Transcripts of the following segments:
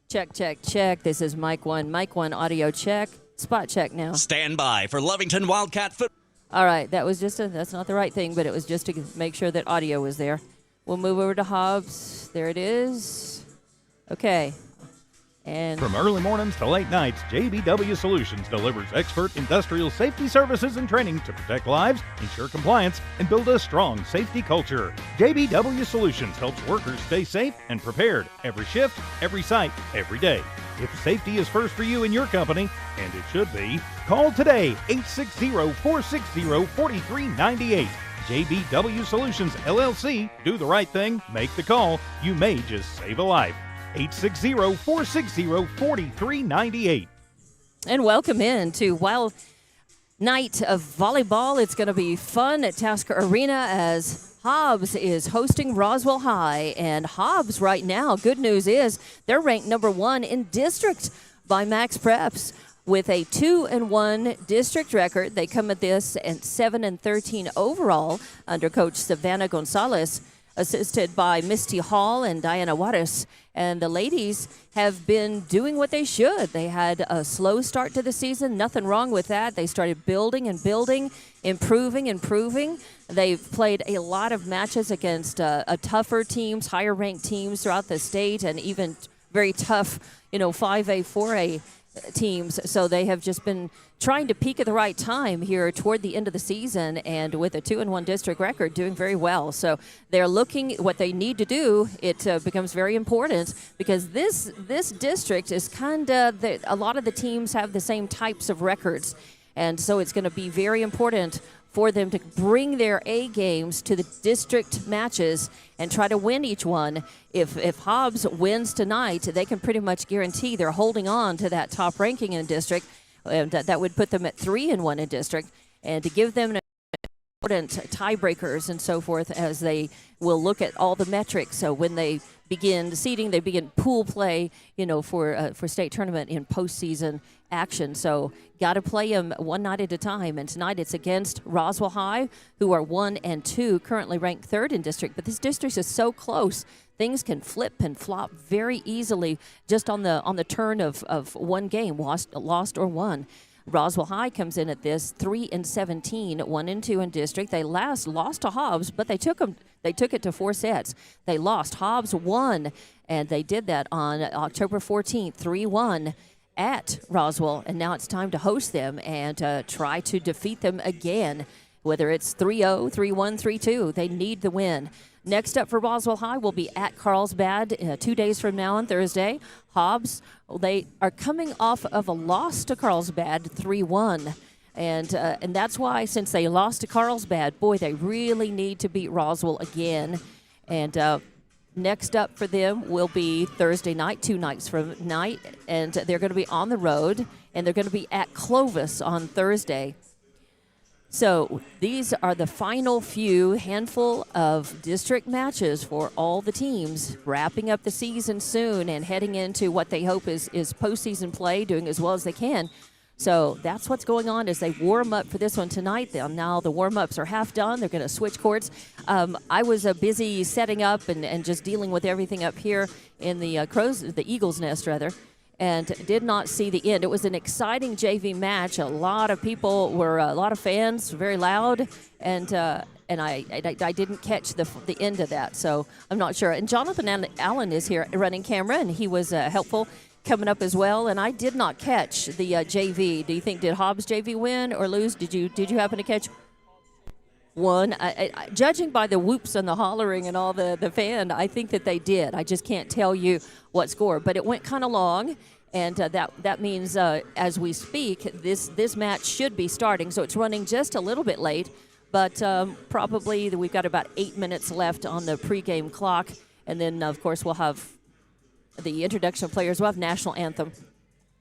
Check, check, check. This is Mic 1. Mic 1 audio check. Spot check now. Stand by for Lovington Wildcat football. All right, that's not the right thing, but it was just to make sure that audio was there. We'll move over to Hobbs. There it is. Okay. And from early mornings to late nights, JBW Solutions delivers expert industrial safety services and training to protect lives, ensure compliance, and build a strong safety culture. JBW Solutions helps workers stay safe and prepared every shift, every site, every day. If safety is first for you and your company, and it should be, call today 860-460-4398. JBW Solutions, LLC. Do the right thing. Make the call. You may just save a life. 860-460-4398. And welcome in to Wild Night of Volleyball. It's going to be fun at Tasker Arena as Hobbs is hosting Roswell High. And Hobbs right now, good news is they're ranked number 1 in district by Max Preps with a 2-1 district record. They come at this at 7-13 overall under Coach Savannah Gonzalez, assisted by Misty Hall and Diana Juarez. And the ladies have been doing what they should. They had a slow start to the season. Nothing wrong with that. They started building and building, improving. They've played a lot of matches against tougher teams, higher-ranked teams throughout the state, and even very tough, 5A, 4A teams. So they have just been trying to peak at the right time here toward the end of the season, and with a 2-1 district record, doing very well. So they're looking what they need to do. It becomes very important because this district is kind of a lot of the teams have the same types of records, and so it's going to be very important for them to bring their A games to the district matches and try to win each one. If Hobbs wins tonight, they can pretty much guarantee they're holding on to that top ranking in district. And that would put them at 3-1 in district, and to give them important tiebreakers and so forth as they will look at all the metrics. So when they begin seeding, they begin pool play, for state tournament in postseason action. So got to play them one night at a time. And tonight it's against Roswell High, who are 1 and 2, currently ranked 3rd in district. But this district is so close. Things can flip and flop very easily just on the turn of one game, lost or won. Roswell High comes in at this 3-17, 1-2 in district. They lost to Hobbs, but they took it to 4 sets. They lost. Hobbs won, and they did that on October 14th, 3-1 at Roswell. And now it's time to host them and try to defeat them again, whether it's 3-0, 3-1, 3-2. They need the win. Next up for Roswell High will be at Carlsbad 2 days from now on Thursday. Hobbs, they are coming off of a loss to Carlsbad 3-1. And that's why, since they lost to Carlsbad, boy, they really need to beat Roswell again. And next up for them will be Thursday night, 2 nights from night. And they're going to be on the road, and they're going to be at Clovis on Thursday. So these are the final handful of district matches for all the teams, wrapping up the season soon and heading into what they hope is postseason play, doing as well as they can. So that's what's going on as they warm up for this one tonight. Now the warm-ups are half done. They're going to switch courts. I was busy setting up and just dealing with everything up here in the Eagles' Nest, rather, and did not see the end. It was an exciting JV match. A lot of fans, very loud, and I didn't catch the end of that, so I'm not sure. And Jonathan Allen is here running camera, and he was helpful coming up as well. And I did not catch the JV. Do you think, did Hobbs JV win or lose? Did you happen to catch one? Judging by the whoops and the hollering and all the fan, I think that they did. I just can't tell you what score, but it went kind of long, and that means as we speak, this match should be starting. So it's running just a little bit late, but probably we've got about 8 minutes left on the pregame clock, and then of course we'll have the introduction of players. We'll have national anthem.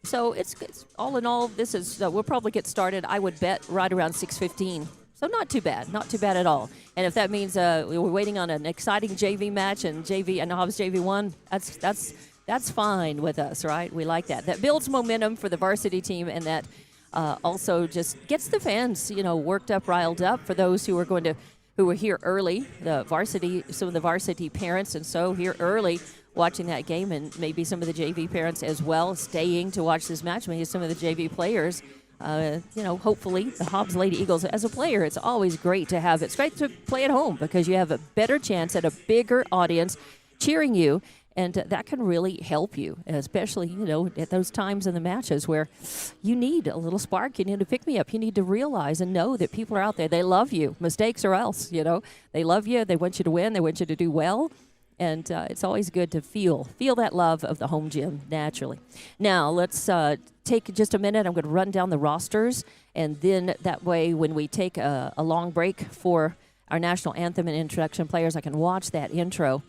So it's all in all, this is we'll probably get started, I would bet, right around 6:15. So not too bad at all. And if that means we're waiting on an exciting JV match and Hobbs JV won, that's fine with us, right? We like that. That builds momentum for the varsity team, and that also just gets the fans, worked up, riled up. For those who were here early, some of the varsity parents, and so here early watching that game, and maybe some of the JV parents as well staying to watch this match. Maybe some of the JV players. Hopefully the Hobbs Lady Eagles, as a player, it's always great to have. It's great to play at home because you have a better chance at a bigger audience cheering you, and that can really help you, especially, at those times in the matches where you need a little spark, you need to pick me up, you need to realize and know that people are out there. They love you, mistakes or else, they love you, they want you to win, they want you to do well. And it's always good to feel that love of the home gym naturally. Now, let's take just a minute. I'm going to run down the rosters, and then that way when we take a long break for our national anthem and introduction players, I can watch that intro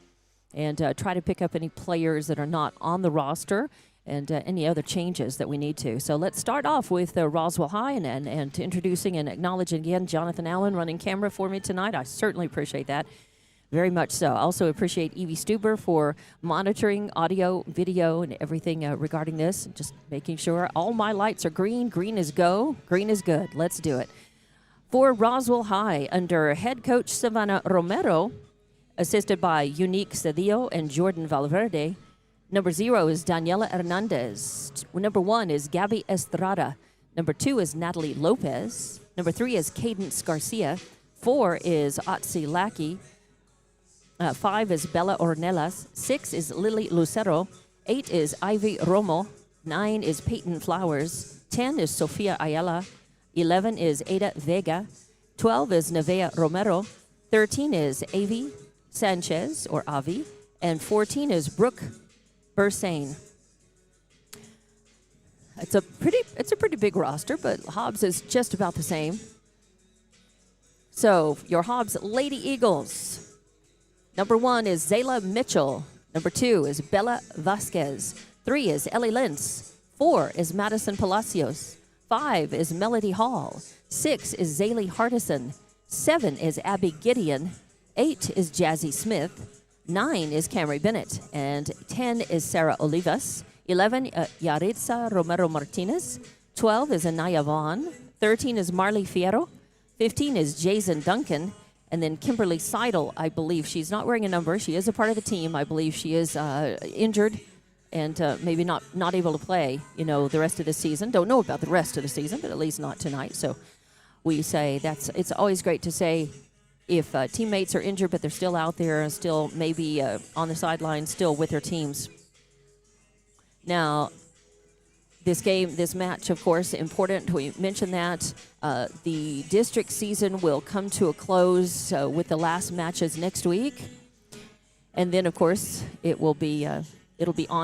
and try to pick up any players that are not on the roster and any other changes that we need to. So let's start off with Roswell High and introducing and acknowledging again Jonathan Allen running camera for me tonight. I certainly appreciate that. Very much so. Also appreciate Evie Stuber for monitoring audio, video, and everything regarding this. Just making sure all my lights are green. Green is go. Green is good. Let's do it. For Roswell High, under head coach Savannah Romero, assisted by Unique Cedillo and Jordan Valverde. Number 0 is Daniela Hernandez. Number 1 is Gabby Estrada. Number 2 is Natalie Lopez. Number 3 is Cadence Garcia. 4 is Otzi Lackey. 5 is Bella Ornelas. 6 is Lily Lucero. 8 is Ivy Romo. 9 is Peyton Flowers. 10 is Sofia Ayala. 11 is Ada Vega. 12 is Nevea Romero. 13 is Avi Sanchez, or Avi. And 14 is Brooke Bursane. It's a pretty big roster, but Hobbs is just about the same. So, your Hobbs Lady Eagles. Number 1 is Zayla Mitchell. Number 2 is Bella Vasquez. 3 is Ellie Lentz. 4 is Madison Palacios. 5 is Melody Hall. 6 is Zaylee Hardison. 7 is Abby Gideon. 8 is Jazzy Smith. 9 is Camry Bennett. And 10 is Sarah Olivas. 11, Yaritza Romero Martinez. 12 is Anaya Vaughn. 13 is Marley Fierro. 15 is Jason Duncan. And then Kimberly Seidel, I believe. She's not wearing a number. She is a part of the team. I believe she is injured and maybe not able to play, the rest of the season. Don't know about the rest of the season, but at least not tonight. So we say it's always great to say if teammates are injured, but they're still out there and still maybe on the sidelines, still with their teams. Now, this match, of course, important. We mentioned that the district season will come to a close with the last matches next week. And then, of course, it'll be on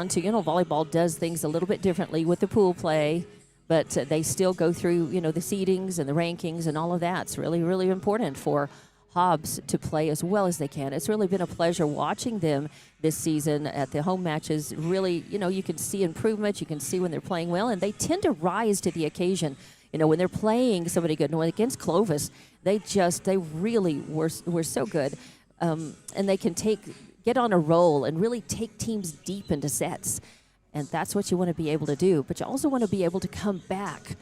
to, volleyball does things a little bit differently with the pool play, but they still go through, the seedings and the rankings and all of that. It's really, really important for Hobbs to play as well as they can. It's really been a pleasure watching them this season at the home matches. Really, you can see improvement. You can see when they're playing well, and they tend to rise to the occasion. When they're playing somebody good. And against Clovis, they really were so good. And they can get on a roll and really take teams deep into sets. And that's what you want to be able to do. But you also want to be able to come back,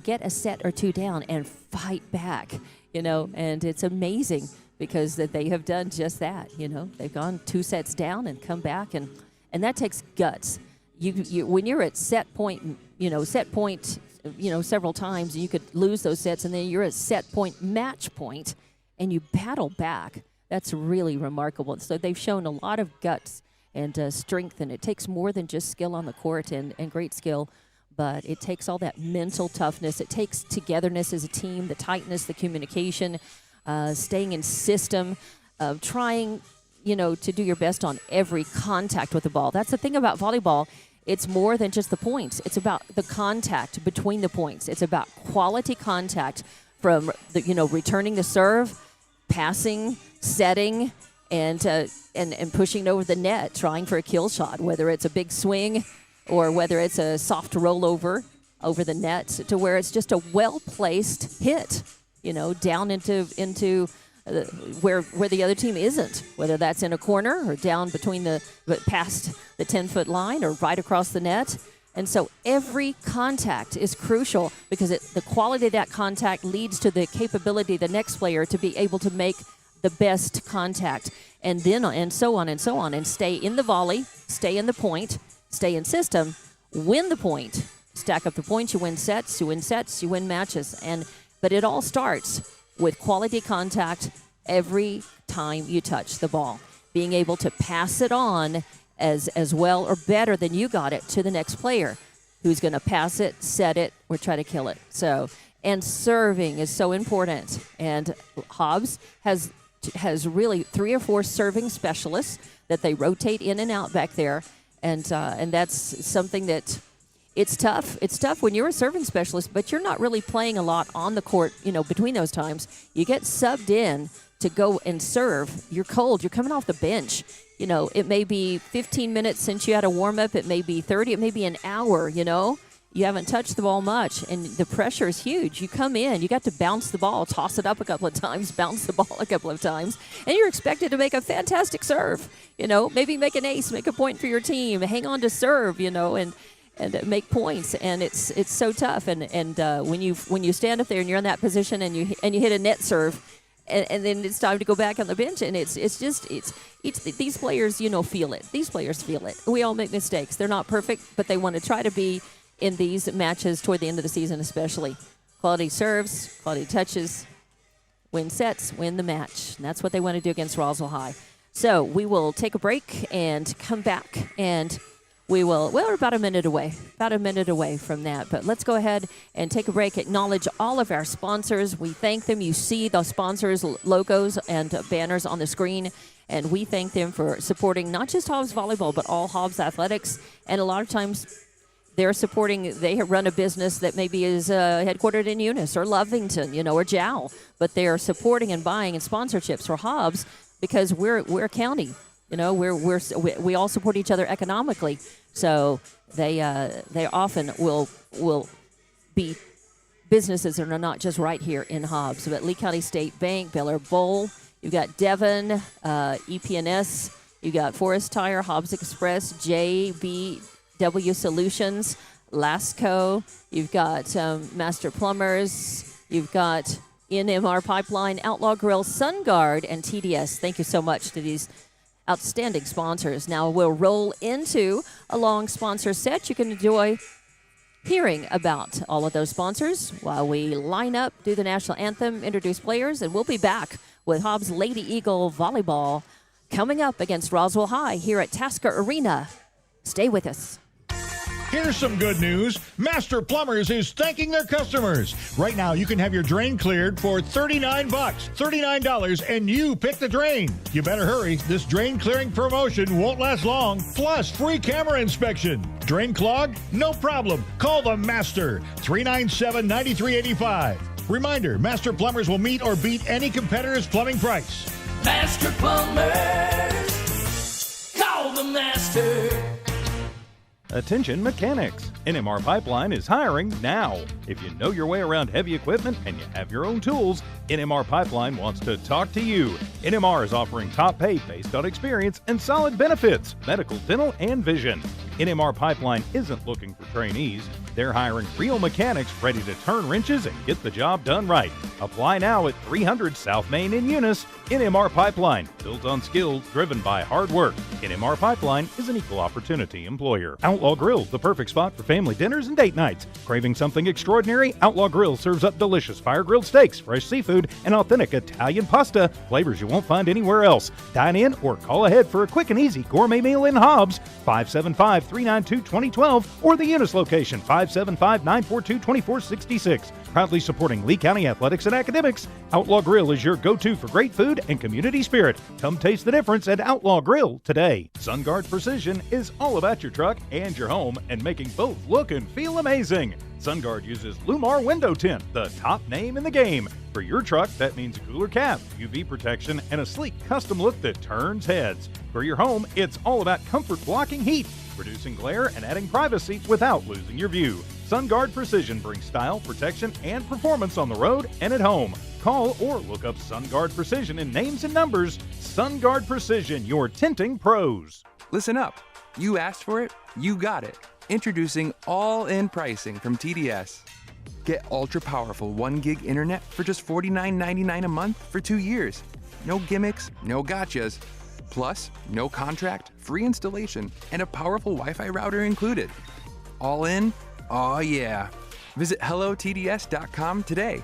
get a set or two down and fight back, and it's amazing because that they have done just that, They've gone 2 sets down and come back, and that takes guts. You when you're at set point, several times, you could lose those sets, and then you're at set point, match point, and you battle back. That's really remarkable. So they've shown a lot of guts and strength, and it takes more than just skill on the court and great skill, but it takes all that mental toughness. It takes togetherness as a team, the tightness, the communication, staying in system, trying, to do your best on every contact with the ball. That's the thing about volleyball. It's more than just the points. It's about the contact between the points. It's about quality contact from returning the serve, passing, setting, and pushing over the net, trying for a kill shot, whether it's a big swing or whether it's a soft rollover over the net, to where it's just a well-placed hit, down into where the other team isn't, whether that's in a corner or down past the 10-foot line or right across the net. And so every contact is crucial because the quality of that contact leads to the capability of the next player to be able to make the best contact, and so on, and stay in the volley, stay in the point, stay in system, win the point, stack up the points, you win sets, you win matches. But it all starts with quality contact every time you touch the ball. Being able to pass it on as well or better than you got it to the next player who's going to pass it, set it, or try to kill it. And serving is so important. And Hobbs has really 3 or 4 serving specialists that they rotate in and out back there. And that's something that it's tough. It's tough when you're a serving specialist, but you're not really playing a lot on the court, between those times. You get subbed in to go and serve. You're cold. You're coming off the bench. It may be 15 minutes since you had a warm-up. It may be 30. It may be an hour, You haven't touched the ball much, and the pressure is huge. You come in. You got to bounce the ball, toss it up a couple of times, bounce the ball a couple of times, and you're expected to make a fantastic serve. Maybe make an ace, make a point for your team, hang on to serve, and make points. And it's so tough. And when you stand up there and you're in that position and you hit a net serve, and then it's time to go back on the bench, and it's these players, feel it. These players feel it. We all make mistakes. They're not perfect, but they want to try to be in these matches toward the end of the season, especially. Quality serves, quality touches, win sets, win the match. And that's what they want to do against Roswell High. So we will take a break and come back, and we're about a minute away from that. But let's go ahead and take a break, acknowledge all of our sponsors. We thank them. You see those sponsors' logos and banners on the screen, and we thank them for supporting not just Hobbs Volleyball, but all Hobbs athletics. And a lot of times they run a business that maybe is headquartered in Eunice or Lovington, or Jowl, but they are supporting and buying and sponsorships for Hobbs because we're a county. We all support each other economically, so they often will be businesses that are not just right here in Hobbs, but Lee County State Bank, Bel Air Bowl. You've got Devon, EPNS. You got Forest Tire, Hobbs Express, JBW Solutions, Lasco. You've got Master Plumbers. You've got NMR Pipeline, Outlaw Grill, SunGuard, and TDS. Thank you so much to these outstanding sponsors. Now we'll roll into a long sponsor set. You can enjoy hearing about all of those sponsors while we line up, do the national anthem, introduce players, and we'll be back with Hobbs Lady Eagle Volleyball coming up against Roswell High here at Tasker Arena. Stay with us. Here's some good news. Master Plumbers is thanking their customers. Right now, you can have your drain cleared for $39. $39, and you pick the drain. You better hurry. This drain clearing promotion won't last long. Plus, free camera inspection. Drain clogged? No problem. Call the Master. 397-9385. Reminder, Master Plumbers will meet or beat any competitor's plumbing price. Master Plumbers. Call the Master. Attention mechanics! NMR Pipeline is hiring now. If you know your way around heavy equipment and you have your own tools, NMR Pipeline wants to talk to you. NMR is offering top pay based on experience and solid benefits, medical, dental, and vision. NMR Pipeline isn't looking for trainees. They're hiring real mechanics ready to turn wrenches and get the job done right. Apply now at 300 South Main in Eunice. NMR Pipeline, built on skills driven by hard work. NMR Pipeline is an equal opportunity employer. Outlaw Grill, the perfect spot for family dinners and date nights. Craving something extraordinary? Outlaw Grill serves up delicious fire-grilled steaks, fresh seafood, and authentic Italian pasta, flavors you won't find anywhere else. Dine in or call ahead for a quick and easy gourmet meal in Hobbs, 575-392-2012, or the Eunice location, 575-942-2466. Proudly supporting Lee County athletics and academics, Outlaw Grill is your go-to for great food and community spirit. Come taste the difference at Outlaw Grill today. SunGuard Precision is all about your truck and your home and making both look and feel amazing. SunGuard uses Lumar Window Tint, the top name in the game. For your truck, that means a cooler cap, UV protection, and a sleek custom look that turns heads. For your home, it's all about comfort blocking heat, reducing glare, and adding privacy without losing your view. SunGuard Precision brings style, protection, and performance on the road and at home. Call or look up SunGuard Precision in names and numbers. SunGuard Precision, your tinting pros. Listen up. You asked for it, you got it. Introducing all-in pricing from TDS. Get ultra-powerful 1 gig internet for just $49.99 a month for 2 years. No gimmicks, no gotchas. Plus, no contract, free installation, and a powerful Wi-Fi router included. All in? Oh yeah. Visit hellotds.com today.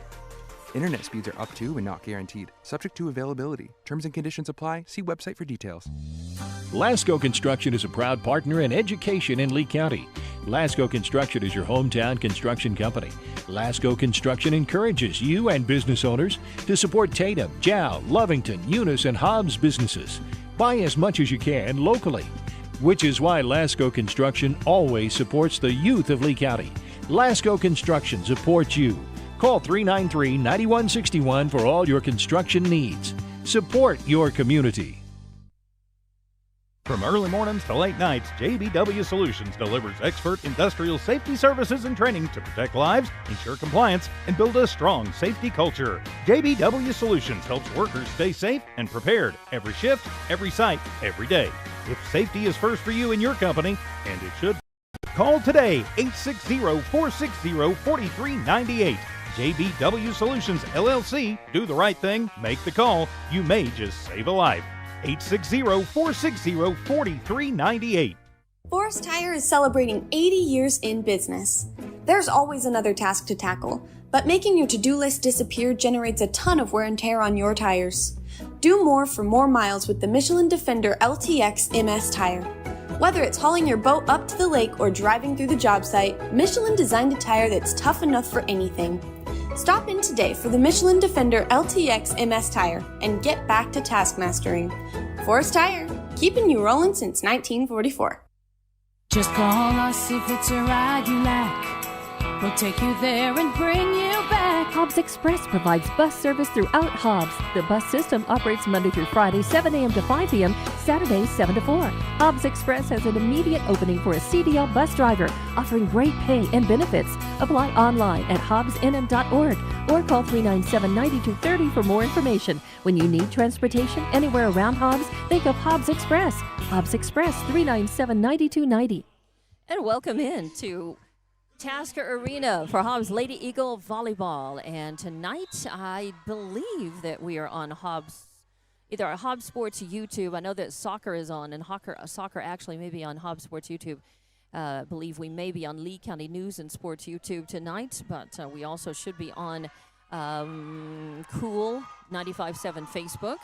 Internet speeds are up to and not guaranteed. Subject to availability. Terms and conditions apply. See website for details. Lasco Construction is a proud partner in education in Lee County. Lasco Construction is your hometown construction company. Lasco Construction encourages you and business owners to support Tatum, Jow, Lovington, Eunice, and Hobbs businesses. Buy as much as you can locally, which is why Lasco Construction always supports the youth of Lee County. Lasco Construction supports you. Call 393-9161 for all your construction needs. Support your community. From early mornings to late nights, JBW Solutions delivers expert industrial safety services and training to protect lives, ensure compliance, and build a strong safety culture. JBW Solutions helps workers stay safe and prepared every shift, every site, every day. If safety is first for you and your company, and it should, call today, 860-460-4398. JBW Solutions, LLC. Do the right thing. Make the call. You may just save a life. 860-460-4398. Forest Tire is celebrating 80 years in business. There's always another task to tackle, but making your to-do list disappear generates a ton of wear and tear on your tires. Do more for more miles with the Michelin Defender LTX MS tire. Whether it's hauling your boat up to the lake or driving through the job site, Michelin designed a tire that's tough enough for anything. Stop in today for the Michelin Defender LTX MS tire and get back to task mastering. Forest Tire, keeping you rolling since 1944. Just call us if it's a ride you like. We'll take you there and bring you back. Hobbs Express provides bus service throughout Hobbs. The bus system operates Monday through Friday, 7 a.m. to 5 p.m., Saturdays, 7 to 4. Hobbs Express has an immediate opening for a CDL bus driver, offering great pay and benefits. Apply online at hobbsnm.org or call 397-9230 for more information. When you need transportation anywhere around Hobbs, think of Hobbs Express. Hobbs Express, 397-9290. And welcome in to Tasker Arena for Hobbs Lady Eagle Volleyball. And tonight, I believe that we are on Hobbs, either our Hobbs Sports YouTube. I know that soccer is on, and soccer actually may be on Hobbs Sports YouTube. I believe we may be on Lee County News and Sports YouTube tonight, but we also should be on Cool 95.7 Facebook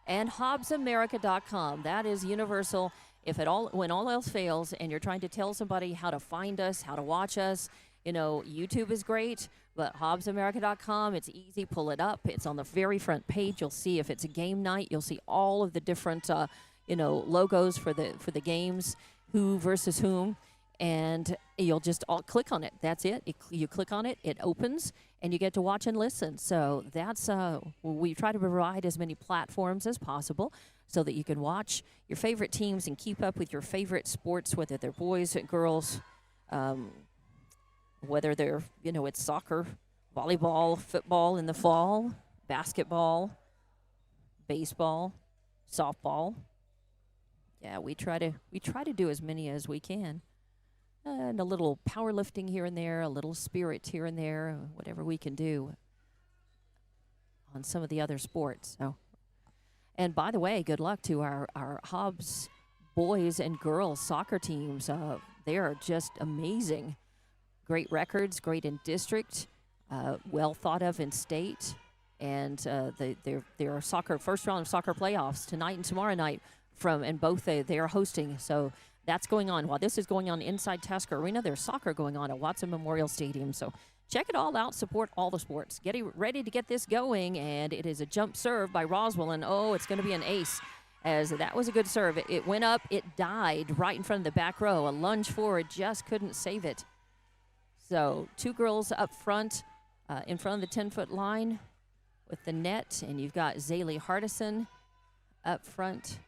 and HobbsAmerica.com. That is universal. If at all, when all else fails and you're trying to tell somebody how to find us, how to watch us, you know, YouTube is great, but HobbsAmerica.com, it's easy. Pull it up. It's on the very front page. You'll see if it's a game night, you'll see all of the different, logos for the games, who versus whom, and you'll just all click on it. That's it. You click on it, it opens, and you get to watch and listen. So that's we try to provide as many platforms as possible so that you can watch your favorite teams and keep up with your favorite sports, whether they're boys or girls, whether they're, it's soccer, volleyball, football in the fall, basketball, baseball, softball. Yeah, we try to do as many as we can. And a little powerlifting here and there, a little spirit here and there, whatever we can do on some of the other sports. So. And by the way, good luck to our Hobbs boys and girls soccer teams. They are just amazing. Great records, great in district, well thought of in state. And they're soccer first round of soccer playoffs tonight and tomorrow night and both they are hosting. So that's going on. While this is going on inside Tasker Arena, there's soccer going on at Watson Memorial Stadium. So check it all out. Support all the sports. Getting ready to get this going, and it is a jump serve by Roswell, and it's going to be an ace, as that was a good serve. It went up. It died right in front of the back row. A lunge forward, just couldn't save it. So two girls up front, in front of the 10-foot line with the net, and you've got Zaylee Hardison up front.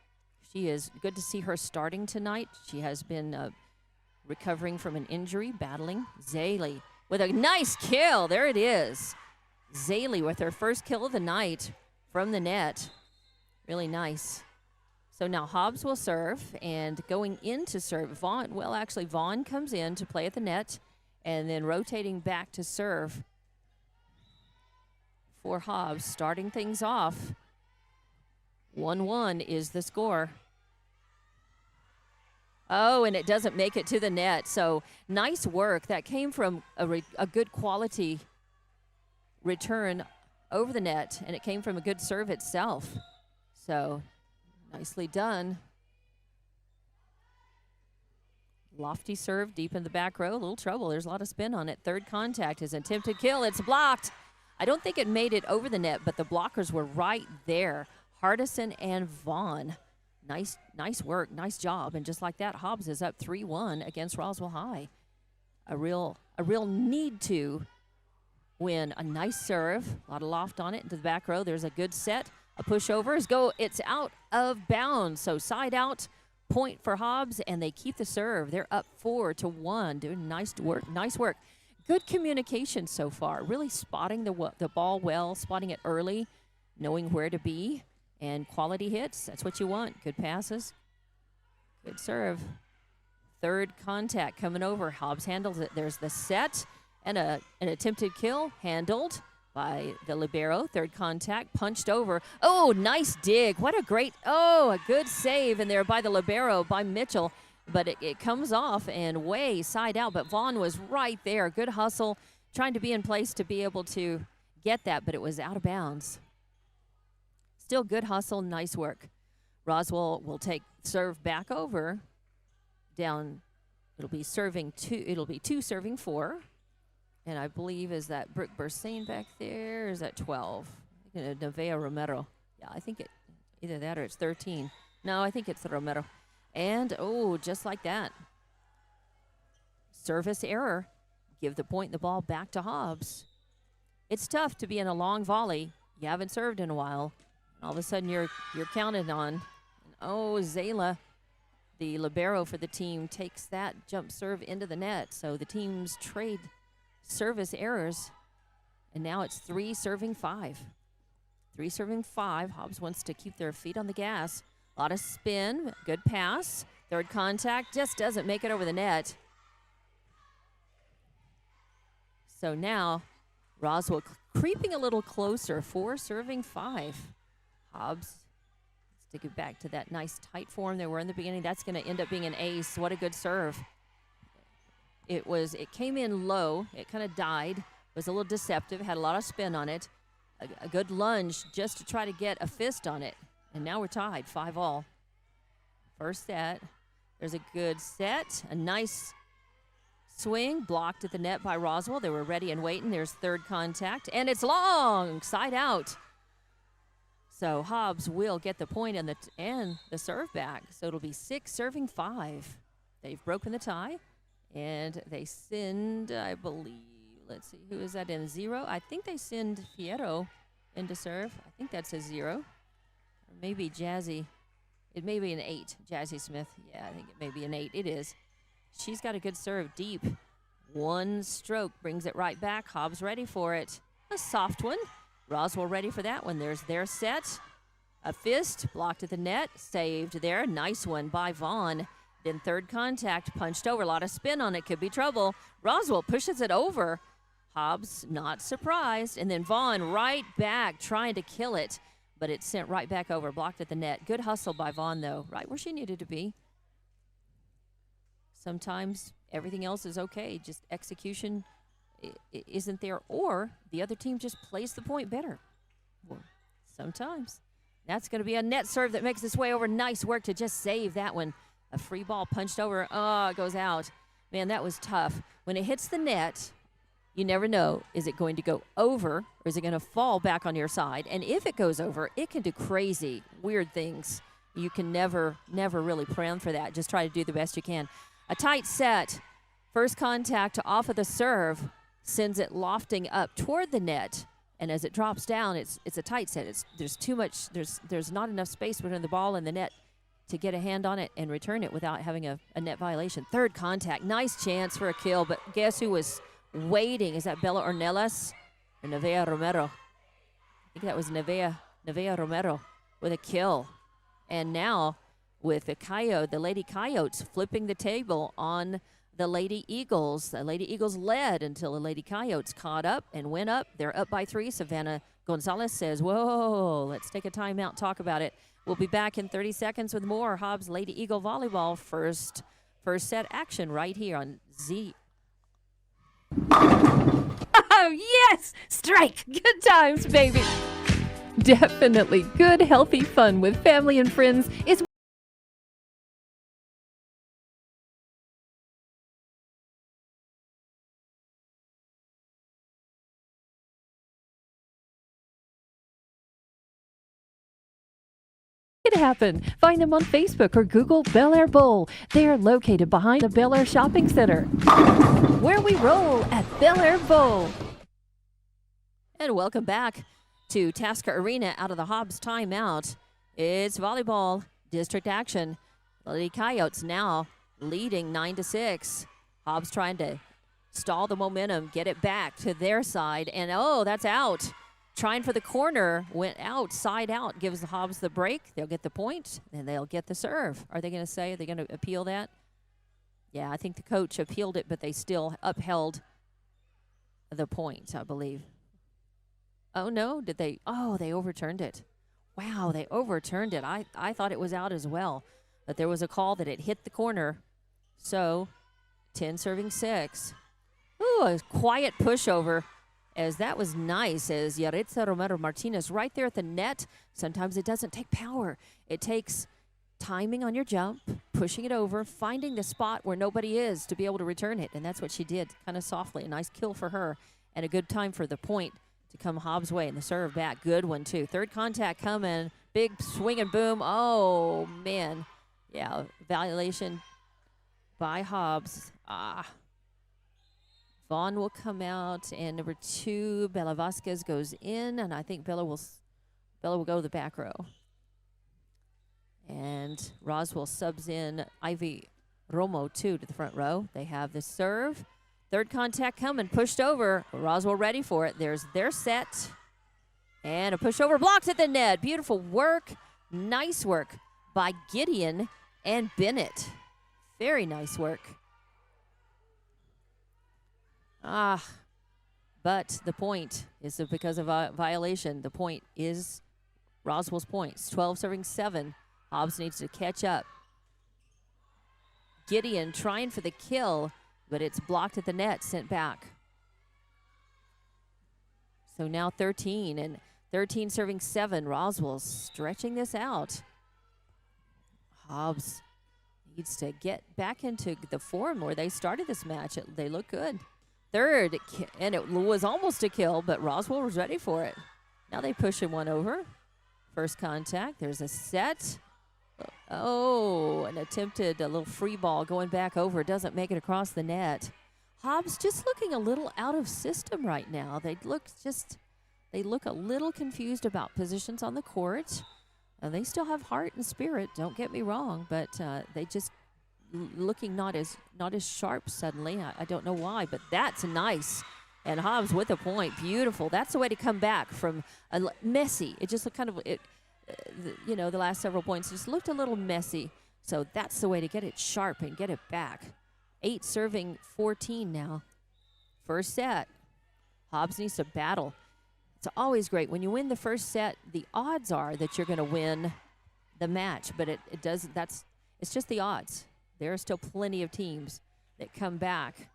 She is good to see her starting tonight. She has been recovering from an injury, battling. Zaylee with a nice kill. There it is. Zaylee with her first kill of the night from the net. Really nice. So now Hobbs will serve, and going in to serve, Vaughn comes in to play at the net, and then rotating back to serve for Hobbs, starting things off 1-1 is the score. Oh, and it doesn't make it to the net. So nice work. That came from a good quality return over the net, and it came from a good serve itself. So nicely done. Lofty serve deep in the back row. A little trouble. There's a lot of spin on it. Third contact is attempted kill. It's blocked. I don't think it made it over the net, but the blockers were right there. Hardison and Vaughn. Nice work. Nice job. And just like that, Hobbs is up 3-1 against Roswell High. A real need to win. A nice serve. A lot of loft on it into the back row. There's a good set. A pushover. It's out of bounds. So side out. Point for Hobbs, and they keep the serve. They're up 4-1. Doing nice work. Nice work. Good communication so far. Really spotting the ball well, spotting it early, knowing where to be, and quality hits. That's what you want. Good passes. Good serve. Third contact coming over. Hobbs handles it. There's the set and an attempted kill handled by the libero. Third contact, punched over. Oh, nice dig. What a good save in there by the libero, by Mitchell. But it comes off and way side out. But Vaughn was right there. Good hustle, trying to be in place to be able to get that, but it was out of bounds. Still good hustle, nice work. Roswell will take serve back over. Down, it'll be 2 serving 4. And I believe, is that Brooke Bursane back there? Or is that 12? I think Nevea Romero. Yeah, I think either that or it's 13. No, I think it's Romero. And, just like that. Service error. Give the point and the ball back to Hobbs. It's tough to be in a long volley. You haven't served in a while. And all of a sudden you're counted on. And, Zayla, the libero for the team, takes that jump serve into the net. So the teams trade service errors, and now it's 3 serving 5. 3 serving 5. Hobbs wants to keep their feet on the gas. A lot of spin, good pass. Third contact just doesn't make it over the net. So now Roswell creeping a little closer. 4 serving 5. Hobbs, let's take it back to that nice tight form they were in the beginning. That's going to end up being an ace. What a good serve. It came in low. It kind of died. It was a little deceptive. Had a lot of spin on it. A good lunge just to try to get a fist on it. And now we're tied, 5-all. First set. There's a good set. A nice swing blocked at the net by Roswell. They were ready and waiting. There's third contact. And it's long. Side out. So Hobbs will get the point and the serve back. So it'll be 6 serving 5. They've broken the tie. And they send, I believe, let's see, who is that in? 0? I think they send Fierro into serve. I think that's a 0. Or maybe Jazzy. It may be an 8, Jazzy Smith. Yeah, I think it may be an 8. It is. She's got a good serve deep. One stroke brings it right back. Hobbs ready for it. A soft one. Roswell ready for that one. There's their set. A fist blocked at the net. Saved there. Nice one by Vaughn. Then third contact, punched over. A lot of spin on it. Could be trouble. Roswell pushes it over. Hobbs not surprised. And then Vaughn right back trying to kill it. But it's sent right back over. Blocked at the net. Good hustle by Vaughn, though. Right where she needed to be. Sometimes everything else is okay. Just execution isn't there. Or the other team just plays the point better. Well, sometimes. That's going to be a net serve that makes its way over. Nice work to just save that one. A free ball punched over. Oh, it goes out. Man, that was tough. When it hits the net, you never know. Is it going to go over or is it going to fall back on your side? And if it goes over, it can do crazy, weird things. You can never really plan for that. Just try to do the best you can. A tight set. First contact off of the serve sends it lofting up toward the net. And as it drops down, it's a tight set. There's too much. There's not enough space between the ball and the net to get a hand on it and return it without having a net violation. Third contact, nice chance for a kill, but guess who was waiting? Is that Bella Ornelas or Nevea Romero? I think that was Nevea Romero with a kill. And now with the Lady Coyotes flipping the table on the Lady Eagles. The Lady Eagles led until the Lady Coyotes caught up and went up. They're up by 3. Savannah Gonzalez says, whoa, let's take a timeout, talk about it. We'll be back in 30 seconds with more Hobbs Lady Eagle Volleyball first set action right here on Z. Oh, yes! Strike! Good times, baby. Definitely good, healthy fun with family and friends is it happen. Find them on Facebook or Google Bel Air Bowl. They are located behind the Bel Air Shopping Center, where we roll at Bel Air Bowl. And welcome back to Tasker Arena out of the Hobbs timeout. It's volleyball district action. The Lady Coyotes now leading 9-6. Hobbs trying to stall the momentum, get it back to their side, and oh, that's out. Trying for the corner, went out, side out, gives the Hobbs the break. They'll get the point, and they'll get the serve. Are they going to appeal that? Yeah, I think the coach appealed it, but they still upheld the point, I believe. Oh, no, did they? Oh, they overturned it. Wow, they overturned it. I thought it was out as well, but there was a call that it hit the corner. So, 10 serving 6. Ooh, a quiet pushover. As that was nice, as Yaritza Romero Martinez right there at the net. Sometimes it doesn't take power. It takes timing on your jump, pushing it over, finding the spot where nobody is to be able to return it. And that's what she did, kind of softly. A nice kill for her and a good time for the point to come Hobbs' way. And the serve back, good one too. Third contact coming, big swing and boom. Oh, man. Yeah, violation by Hobbs. Vaughn will come out, and number 2, Bella Vasquez goes in, and I think Bella will go to the back row. And Roswell subs in Ivy Romo, too, to the front row. They have the serve. Third contact coming, pushed over. Roswell ready for it. There's their set. And a pushover blocked at the net. Beautiful work. Nice work by Gideon and Bennett. Very nice work. But the point is that because of a violation, the point is Roswell's points. 12 serving 7. Hobbs needs to catch up. Gideon trying for the kill, but it's blocked at the net, sent back. So now 13, and 13 serving 7. Roswell stretching this out. Hobbs needs to get back into the form where they started this match. They look good. Third, and it was almost a kill, but Roswell was ready for it. Now they push him one over. First contact. There's a set. Oh, an attempted a little free ball going back over. Doesn't make it across the net. Hobbs just looking a little out of system right now. They look a little confused about positions on the court. They still have heart and spirit. Don't get me wrong, but they just looking not as sharp suddenly. I don't know why, but that's nice. And Hobbs with a point. Beautiful. That's the way to come back from a messy. It just looked kind of, the last several points just looked a little messy. So that's the way to get it sharp and get it back. 8 serving 14 now. First set. Hobbs needs to battle. It's always great. When you win the first set, the odds are that you're going to win the match, but it's just the odds. There are still plenty of teams that come back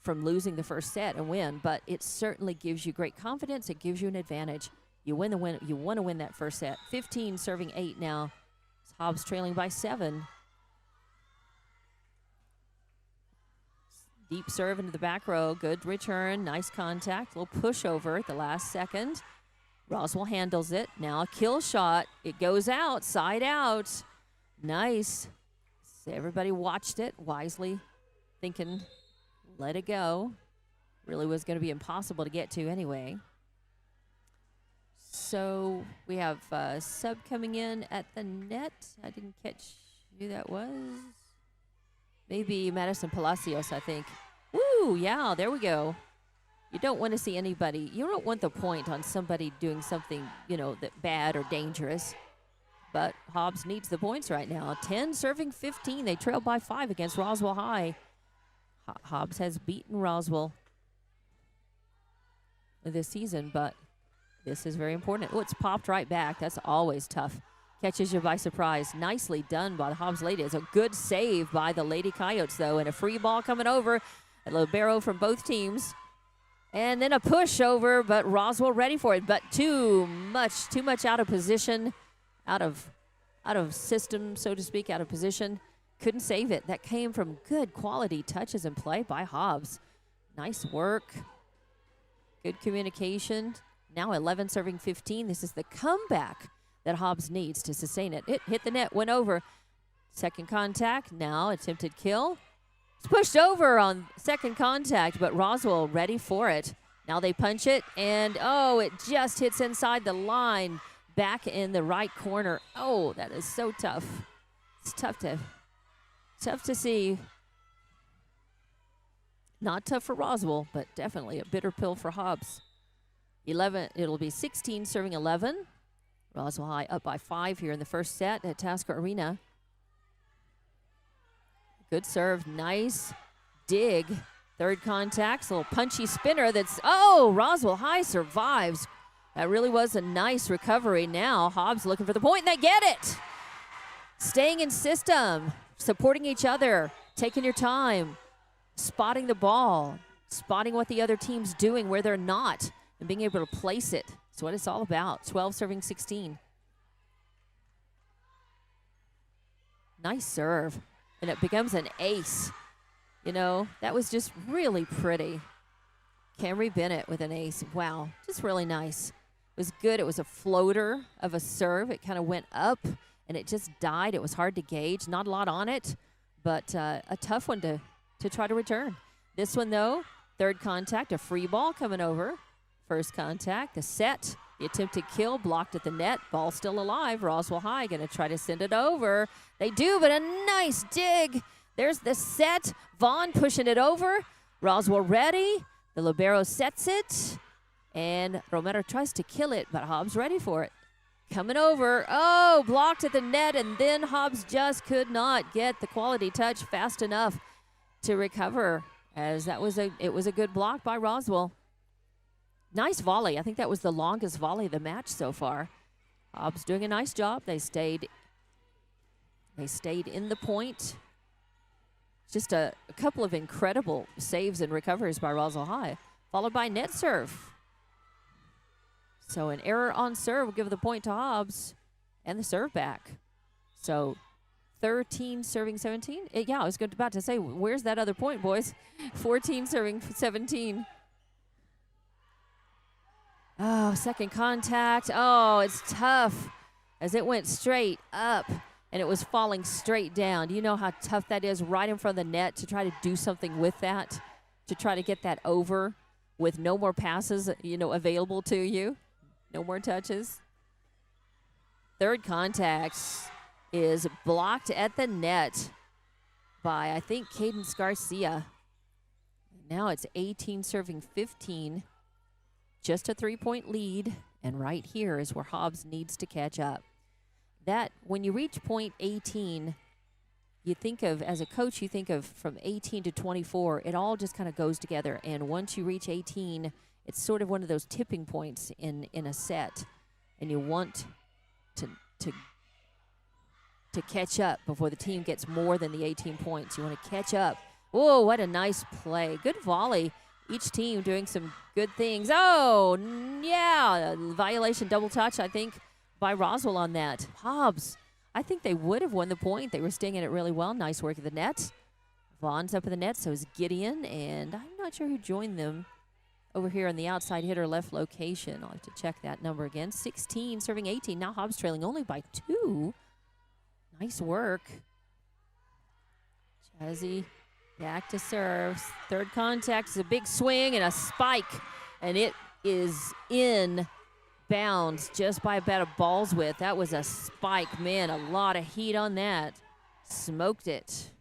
from losing the first set and win, but it certainly gives you great confidence. It gives you an advantage. You want to win that first set. 15 serving 8 now. Hobbs trailing by 7. Deep serve into the back row. Good return. Nice contact. Little pushover at the last second. Roswell handles it. Now a kill shot. It goes out. Side out. Nice. Everybody watched it wisely, thinking, let it go. Really was going to be impossible to get to anyway. So we have a sub coming in at the net. I didn't catch who that was. Maybe Madison Palacios, I think. Woo, yeah, there we go. You don't want to see anybody. You don't want the point on somebody doing something, that bad or dangerous. But Hobbs needs the points right now. 10 serving 15. They trail by 5 against Roswell High. Hobbs has beaten Roswell this season, but This is very important. Oh, it's popped right back. That's always tough. Catches you by surprise. Nicely done by the Hobbs ladies. A good save by the Lady Coyotes, though, and a free ball coming over. A libero from both teams. And then a push over, but Roswell ready for it. But too much out of position, out of system, so to speak, out of position. Couldn't save it. That came from good quality touches and play by Hobbs. Nice work. Good communication. Now 11 serving 15. This is the comeback that Hobbs needs to sustain it. It hit the net, went over. Second contact. Now attempted kill. It's pushed over on second contact, but Roswell ready for it. Now they punch it, and it just hits inside the line, back in the right corner. Oh, that is so tough. It's tough to see. Not tough for Roswell, but definitely a bitter pill for Hobbs. 11. It'll be 16 serving 11. Roswell High up by 5 here in the first set at Tasker Arena. Good serve, nice dig. Third contact, a little punchy spinner Roswell High survives. That really was a nice recovery. Now Hobbs looking for the point, and they get it. Staying in system, supporting each other, taking your time, spotting the ball, spotting what the other team's doing where they're not, and being able to place it. That's what it's all about. 12 serving 16. Nice serve. And it becomes an ace. That was just really pretty. Camry Bennett with an ace. Wow, just really nice. It was good. It was a floater of a serve. It kind of went up, and it just died. It was hard to gauge. Not a lot on it, but a tough one to try to return. This one, though, third contact, a free ball coming over. First contact, the set, the attempted kill, blocked at the net. Ball still alive. Roswell High going to try to send it over. They do, but a nice dig. There's the set. Vaughn pushing it over. Roswell ready. The libero sets it. And Romero tries to kill it, but Hobbs ready for it. Coming over. Oh, blocked at the net, and then Hobbs just could not get the quality touch fast enough to recover, as it was a good block by Roswell. Nice volley. I think that was the longest volley of the match so far. Hobbs doing a nice job. They stayed in the point. Just a couple of incredible saves and recoveries by Roswell High, followed by net serve. So an error on serve will give the point to Hobbs and the serve back. So 13 serving 17. I was about to say, where's that other point, boys? 14 serving 17. Oh, second contact. Oh, it's tough as it went straight up and it was falling straight down. Do you know how tough that is right in front of the net to try to do something with that, to try to get that over with no more passes, available to you, no more touches? Third contact is blocked at the net by, I think, Cadence Garcia. Now it's 18 serving 15. Just a 3-point lead, and right here is where Hobbs needs to catch up. That, when you reach point 18, you think of, as a coach, you think of from 18 to 24, it all just kind of goes together. And once you reach 18, it's sort of one of those tipping points in a set, and you want to catch up before the team gets more than the 18 points. You want to catch up. Whoa, what a nice play. Good volley. Each team doing some good things. Oh, yeah, violation double touch, I think, by Roswell on that. Hobbs, I think they would have won the point. They were staying in it really well. Nice work at the net. Vaughn's up in the net, so is Gideon, and I'm not sure who joined them over here on the outside hitter left location. I'll have to check that number again. 16 serving 18. Now Hobbs trailing only by 2. Nice work. Jazzy. Back to serve. Third contact is a big swing and a spike, and it is in bounds just by about a ball's width. That was a spike. Man, a lot of heat on that. Smoked it.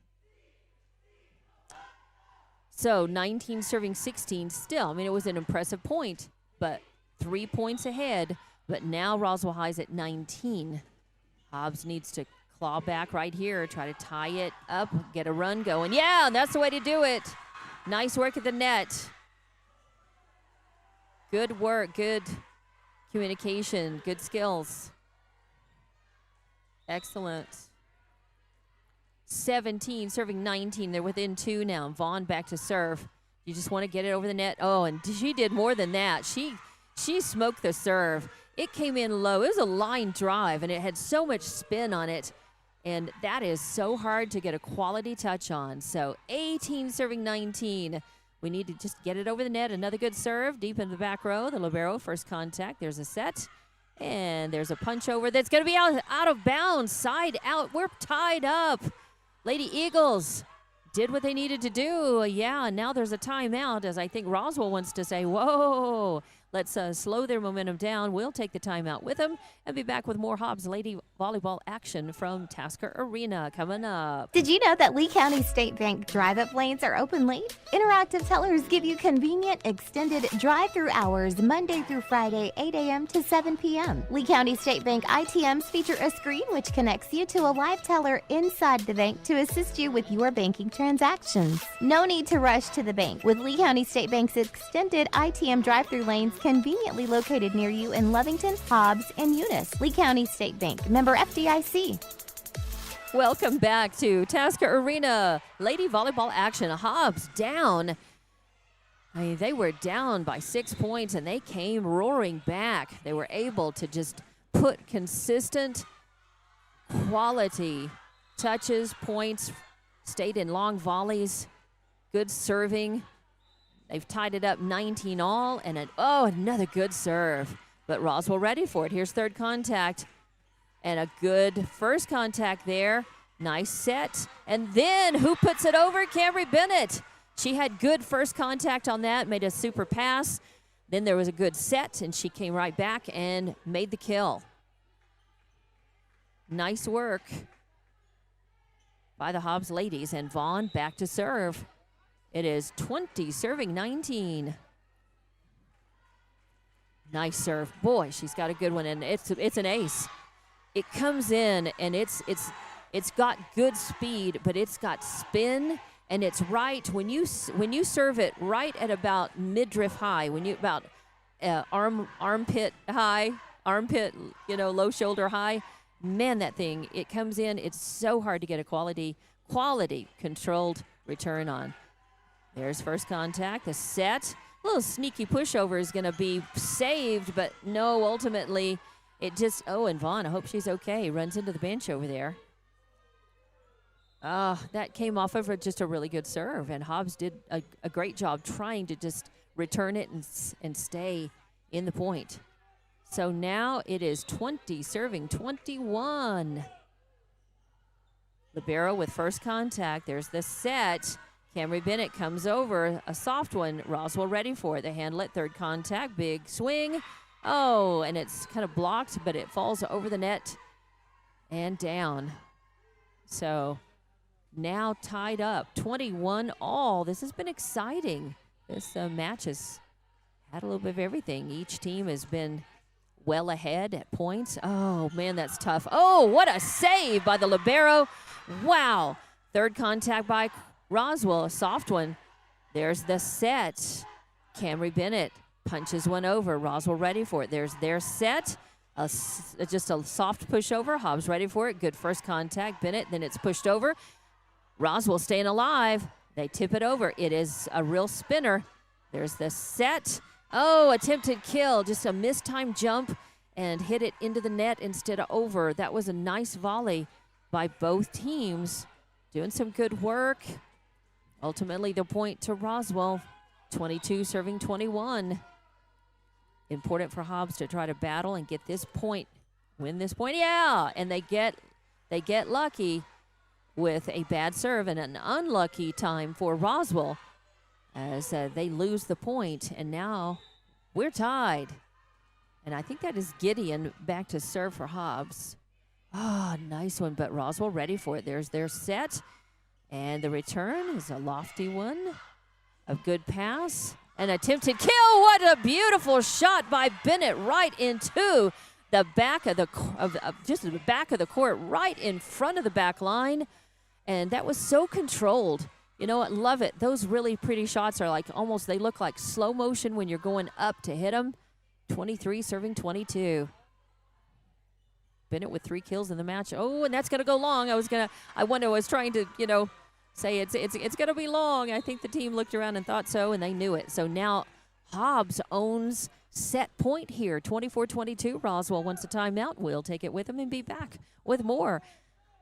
So 19 serving 16 still. It was an impressive point, but 3 points ahead. But now Roswell High's at 19. Hobbs needs to claw back right here, try to tie it up, get a run going. Yeah, that's the way to do it. Nice work at the net. Good work, good Communication, good skills. Excellent. 17, serving 19. They're within 2 now. Vaughn back to serve. You just want to get it over the net. Oh, and she did more than that. She smoked the serve. It came in low. It was a line drive, and it had so much spin on it. And that is so hard to get a quality touch on. So 18 serving 19. We need to just get it over the net. Another good serve deep in the back row. The libero, first contact. There's a set. And there's a punch over that's going to be out of bounds. Side out. We're tied up. Lady Eagles did what they needed to do. Yeah, and now there's a timeout, as I think Roswell wants to say, whoa, let's slow their momentum down. We'll take the timeout with them and be back with more Hobbs Lady Volleyball action from Tasker Arena coming up. Did you know that Lee County State Bank drive-up lanes are open late? Interactive tellers give you convenient, extended drive-through hours Monday through Friday, 8 a.m. to 7 p.m. Lee County State Bank ITMs feature a screen which connects you to a live teller inside the bank to assist you with your banking transactions. No need to rush to the bank with Lee County State Bank's extended ITM drive-through lanes conveniently located near you in Lovington, Hobbs, and Eunice. Lee County State Bank, member FDIC. Welcome back to Tasker Arena. Lady volleyball action. Hobbs down. I mean, they were down by 6 points, and they came roaring back. They were able to just put consistent quality touches, points, stayed in long volleys, good serving. They've tied it up 19 all, and another good serve. But Roswell ready for it. Here's third contact. And a good first contact there. Nice set. And then who puts it over? Camry Bennett. She had good first contact on that, made a super pass. Then there was a good set, and she came right back and made the kill. Nice work by the Hobbs ladies. And Vaughn back to serve. It is 20 serving 19. Nice serve. Boy, she's got a good one, and it's an ace. It comes in, and it's got good speed, but it's got spin, and it's right when you serve it right at about midriff high, when you about armpit high, low shoulder high. Man, that thing, it comes in. It's so hard to get a quality controlled return on. There's first contact, the set. A little sneaky pushover is going to be saved, but no, ultimately it just, and Vaughn, I hope she's okay, runs into the bench over there. That came off of just a really good serve, and Hobbs did a great job trying to just return it and stay in the point. So now it is 20 serving 21. Libero with first contact. There's the set. Camry Bennett comes over, a soft one. Roswell ready for it. They handle it. Third contact, big swing. Oh, and it's kind of blocked, but it falls over the net and down. So now tied up, 21 all. This has been exciting. This match has had a little bit of everything. Each team has been well ahead at points. Oh, man, that's tough. Oh, what a save by the libero. Wow. Third contact by Roswell, a soft one. There's the set. Camry Bennett punches one over. Roswell ready for it. There's their set. Just a soft pushover. Hobbs ready for it. Good first contact. Bennett, then it's pushed over. Roswell staying alive. They tip it over. It is a real spinner. There's the set. Oh, attempted kill. Just a mistimed jump and hit it into the net instead of over. That was a nice volley by both teams. Doing some good work. Ultimately, the point to Roswell, 22 serving 21. Important for Hobbs to try to battle and get this point, win this point. Yeah, and they get lucky with a bad serve and an unlucky time for Roswell as they lose the point, and now we're tied. And I think that is Gideon back to serve for Hobbs. Nice one, but Roswell ready for it. There's their set. And the return is a lofty one. A good pass. An attempted kill. What a beautiful shot by Bennett right into the back of the back of the court, right in front of the back line. And that was so controlled. You know what? Love it. Those really pretty shots are like almost, they look like slow motion when you're going up to hit them. 23 serving 22. Bennett with 3 kills in the match. Oh, and that's going to go long. I was trying to, say it's going to be long. I think the team looked around and thought so, and they knew it. So now Hobbs owns set point here. 24-22. Roswell wants a timeout. We'll take it with him and be back with more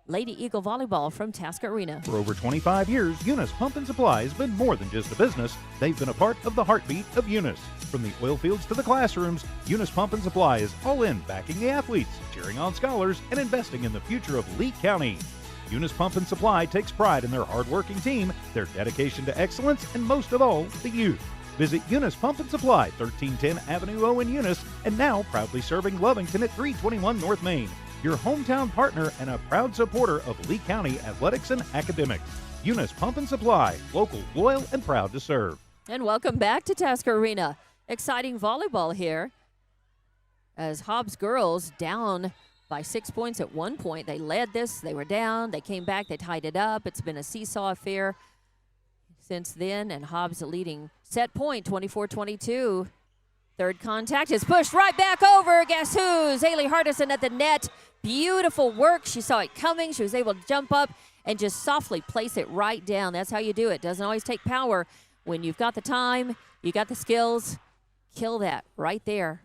Lady Eagle Volleyball from Task Arena. For over 25 years, Eunice Pump and Supply has been more than just a business. They've been a part of the heartbeat of Eunice. From the oil fields to the classrooms, Eunice Pump and Supply is all in backing the athletes, cheering on scholars, and investing in the future of Lee County. Eunice Pump and Supply takes pride in their hard-working team, their dedication to excellence, and most of all, the youth. Visit Eunice Pump and Supply, 1310 Avenue O in Eunice, and now proudly serving Lovington at 321 North Main. Your hometown partner and a proud supporter of Lee County athletics and academics. Eunice Pump and Supply, local, loyal, and proud to serve. And welcome back to Task Arena. Exciting volleyball here as Hobbs girls down by 6 points at one point. They led this. They were down. They came back. They tied it up. It's been a seesaw affair since then, and Hobbs leading set point 24-22. Third contact is pushed right back over. Guess who's? Haley Hardison at the net. Beautiful work. She saw it coming. She was able to jump up and just softly place it right down. That's how you do it. Doesn't always take power. When you've got the time, you got the skills, kill that right there.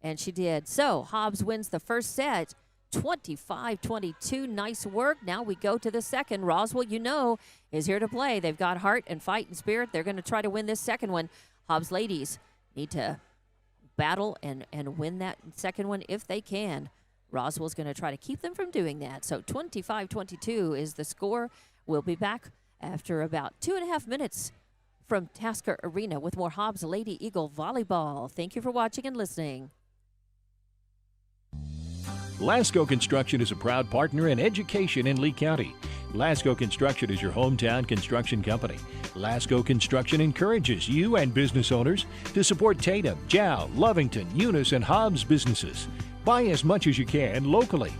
And she did. So Hobbs wins the first set, 25-22. Nice work. Now we go to the second. Roswell, is here to play. They've got heart and fight and spirit. They're going to try to win this second one. Hobbs ladies need to battle and win that second one if they can. Roswell's going to try to keep them from doing that. So 25-22 is the score. We'll be back after about 2.5 minutes from Tasker Arena with more Hobbs Lady Eagle Volleyball. Thank you for watching and listening. Lasco Construction is a proud partner in education in Lee County. Lasco Construction is your hometown construction company. Lasco Construction encourages you and business owners to support Tatum, Jow, Lovington, Eunice, and Hobbs businesses. Buy as much as you can locally,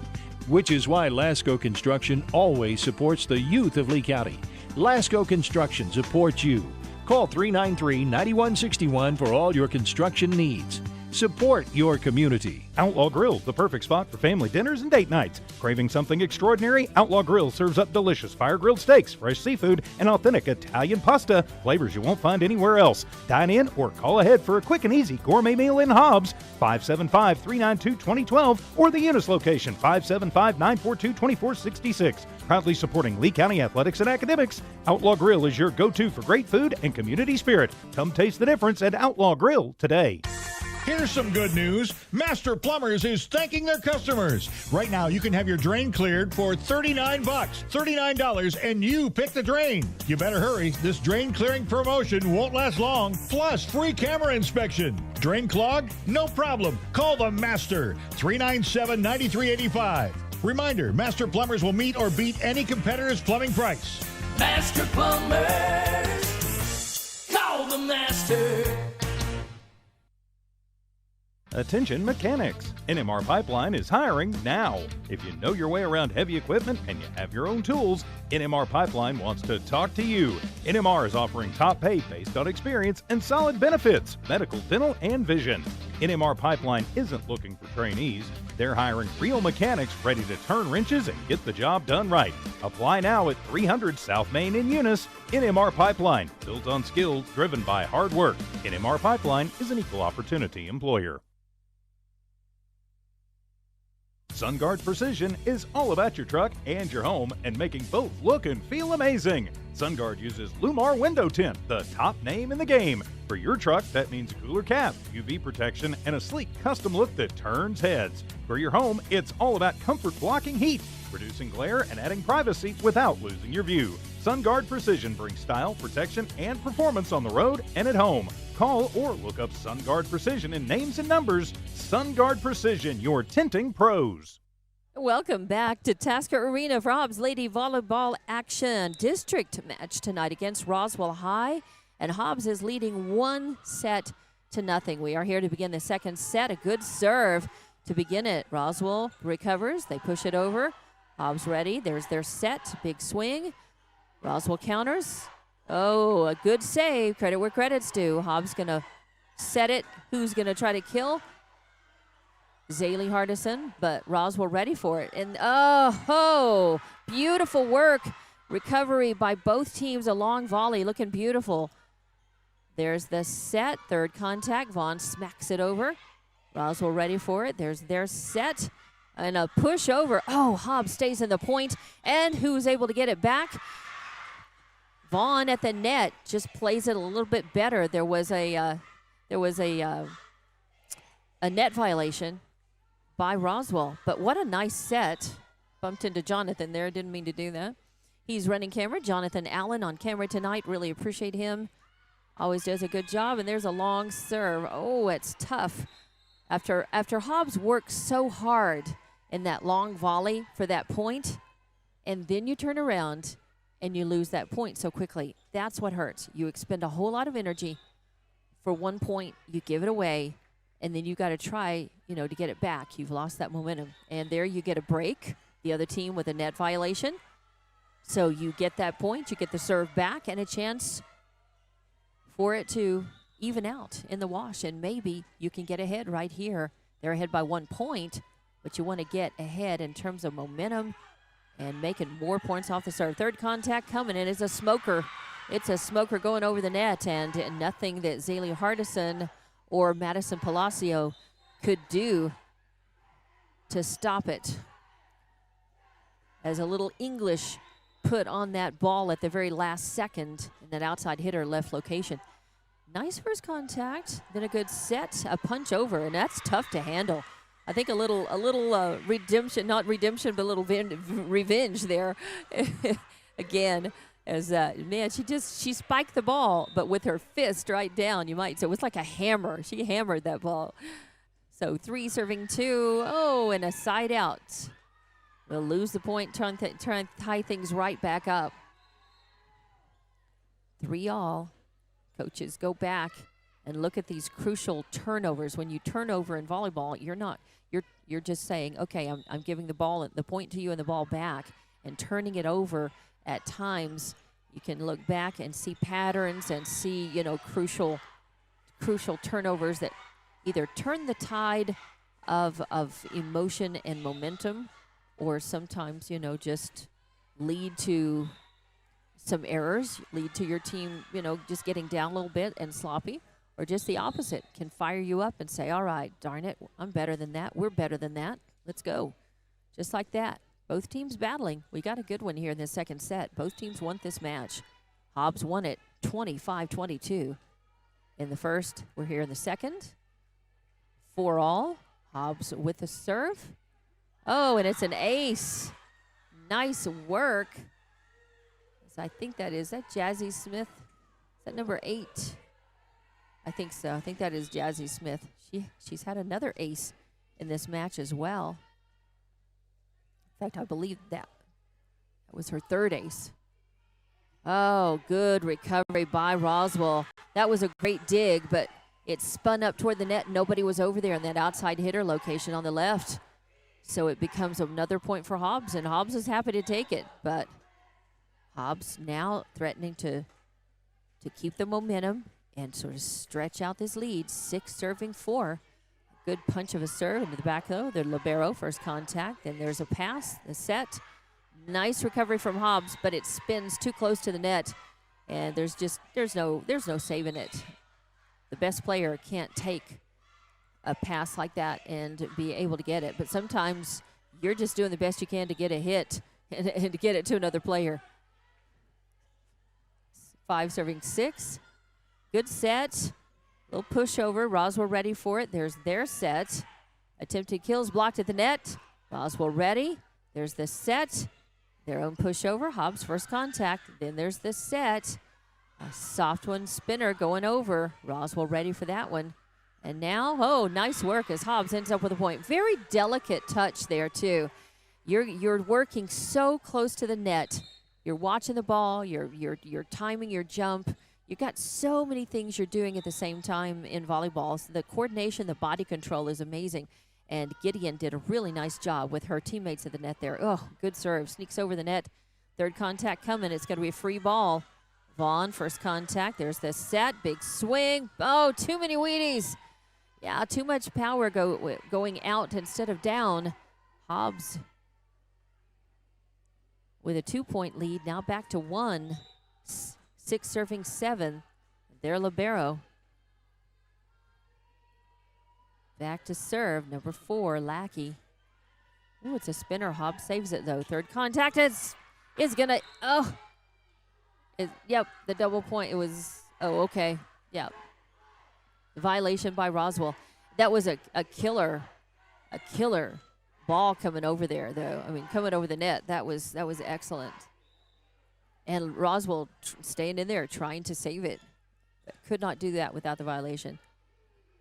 which is why Lasco Construction always supports the youth of Lee County. Lasco Construction supports you. Call 393-9161 for all your construction needs. Support your community. Outlaw Grill, the perfect spot for family dinners and date nights. Craving something extraordinary? Outlaw Grill serves up delicious fire-grilled steaks, fresh seafood, and authentic Italian pasta, flavors you won't find anywhere else. Dine in or call ahead for a quick and easy gourmet meal in Hobbs, 575-392-2012, or the Eunice location, 575-942-2466. Proudly supporting Lee County athletics and academics, Outlaw Grill is your go-to for great food and community spirit. Come taste the difference at Outlaw Grill today. Here's some good news. Master Plumbers is thanking their customers. Right now, you can have your drain cleared for $39. $39, and you pick the drain. You better hurry. This drain clearing promotion won't last long. Plus, free camera inspection. Drain clogged? No problem. Call the Master. 397-9385. Reminder, Master Plumbers will meet or beat any competitor's plumbing price. Master Plumbers. Call the Master. Attention mechanics. NMR Pipeline is hiring now. If you know your way around heavy equipment and you have your own tools, NMR Pipeline wants to talk to you. NMR is offering top pay based on experience and solid benefits, medical, dental, and vision. NMR Pipeline isn't looking for trainees. They're hiring real mechanics ready to turn wrenches and get the job done right. Apply now at 300 South Main in Eunice. NMR Pipeline, built on skills, driven by hard work. NMR Pipeline is an equal opportunity employer. SunGuard Precision is all about your truck and your home and making both look and feel amazing. SunGuard uses Lumar Window Tint, the top name in the game. For your truck, that means a cooler cap, UV protection, and a sleek custom look that turns heads. For your home, it's all about comfort blocking heat, reducing glare, and adding privacy without losing your view. SunGuard Precision brings style, protection, and performance on the road and at home. Call or look up SunGuard Precision in names and numbers. SunGuard Precision, your tinting pros. Welcome back to Tasker Arena for Hobbs Lady Volleyball action. District match tonight against Roswell High, and Hobbs is leading 1-0. We are here to begin the second set. A good serve to begin it. Roswell recovers. They push it over. Hobbs ready. There's their set. Big swing. Roswell counters. Oh, a good save. Credit where credit's due. Hobbs going to set it. Who's going to try to kill? Zaylee Hardison, but Roswell ready for it. And oh, beautiful work. Recovery by both teams. A long volley looking beautiful. There's the set. Third contact. Vaughn smacks it over. Roswell ready for it. There's their set. And a push over. Oh, Hobbs stays in the point. And who's able to get it back? Vaughn at the net just plays it a little bit better. There was a net violation by Roswell. But what a nice set. Bumped into Jonathan there. Didn't mean to do that. He's running camera. Jonathan Allen on camera tonight. Really appreciate him. Always does a good job. And there's a long serve. Oh, it's tough. After Hobbs worked so hard in that long volley for that point, and then you turn around and you lose that point so quickly. That's what hurts. You expend a whole lot of energy for 1 point. You give it away, and then you got to try, to get it back. You've lost that momentum. And there you get a break. The other team with a net violation. So you get that point. You get the serve back and a chance for it to even out in the wash. And maybe you can get ahead right here. They're ahead by 1 point, but you want to get ahead in terms of momentum and making more points off the serve. Third contact coming in is a smoker. It's a smoker going over the net, and nothing that Zaylee Hardison or Madison Palacio could do to stop it. As a little English put on that ball at the very last second, and that outside hitter left location. Nice first contact, then a good set, a punch over, and that's tough to handle. I think a little redemption, not redemption, but a little revenge there. Again, as she spiked the ball, but with her fist right down, you might. So it was like a hammer. She hammered that ball. So 3 serving 2. Oh, and a side out. We'll lose the point, try and tie things right back up. 3-all. Coaches go back and look at these crucial turnovers. When you turn over in volleyball, you're just saying, okay, I'm giving the point to you and the ball back, and turning it over at times. You can look back and see patterns and see, crucial turnovers that either turn the tide of emotion and momentum, or sometimes, just lead to some errors, lead to your team, just getting down a little bit and sloppy, or just the opposite, can fire you up and say, all right, darn it, I'm better than that. We're better than that. Let's go. Just like that. Both teams battling. We got a good one here in the second set. Both teams won this match. Hobbs won it 25-22 in the first. We're here in the second. 4-all. Hobbs with the serve. Oh, and it's an ace. Nice work. So I think that Jazzy Smith. Is that number 8? I think so. I think that is Jazzy Smith. She's had another ace in this match as well. In fact, I believe that was her 3rd ace. Oh, good recovery by Roswell. That was a great dig, but it spun up toward the net. Nobody was over there in that outside hitter location on the left. So it becomes another point for Hobbs, and Hobbs is happy to take it. But Hobbs now threatening to keep the momentum and sort of stretch out this lead. 6 serving 4. Good punch of a serve into the back, though. The libero, first contact. Then there's a pass, the set. Nice recovery from Hobbs, but it spins too close to the net. And there's no saving it. The best player can't take a pass like that and be able to get it. But sometimes you're just doing the best you can to get a hit and to get it to another player. 5 serving 6. Good set. Little pushover. Roswell ready for it. There's their set. Attempted kills blocked at the net. Roswell ready. There's the set. Their own pushover. Hobbs first contact. Then there's the set. A soft one spinner going over. Roswell ready for that one. And now, oh, nice work as Hobbs ends up with a point. Very delicate touch there, too. You're working so close to the net. You're watching the ball. You're timing your jump. You've got so many things you're doing at the same time in volleyball. So the coordination, the body control is amazing. And Gideon did a really nice job with her teammates at the net there. Oh, good serve. Sneaks over the net. Third contact coming. It's going to be a free ball. Vaughn, first contact. There's the set. Big swing. Oh, too many Wheaties. Yeah, too much power going out instead of down. Hobbs with a 2-point lead. Now back to 1. 6 serving 7. Their libero. Back to serve, number 4, Lackey. Ooh, it's a spinner. Hobbs saves it, though. Third contact is going to, yep, the double point. It was, okay. Yep. Violation by Roswell. That was a killer ball coming over there, though. I mean, coming over the net. That was excellent. And Roswell staying in there, trying to save it. But could not do that without the violation.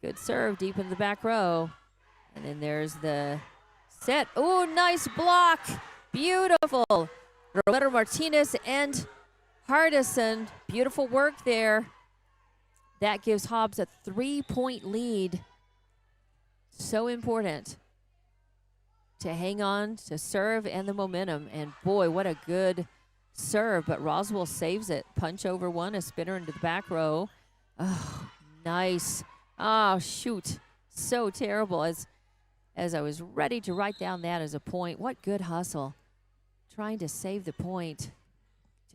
Good serve deep in the back row. And then there's the set. Oh, nice block. Beautiful. Roberto Martinez and Hardison. Beautiful work there. That gives Hobbs a 3-point lead. So important to hang on to serve and the momentum. And boy, what a good serve. But Roswell saves it. Punch over one, a spinner into the back row. Oh, nice. Oh, shoot. So terrible. As I was ready to write down that as a point. What good hustle. Trying to save the point.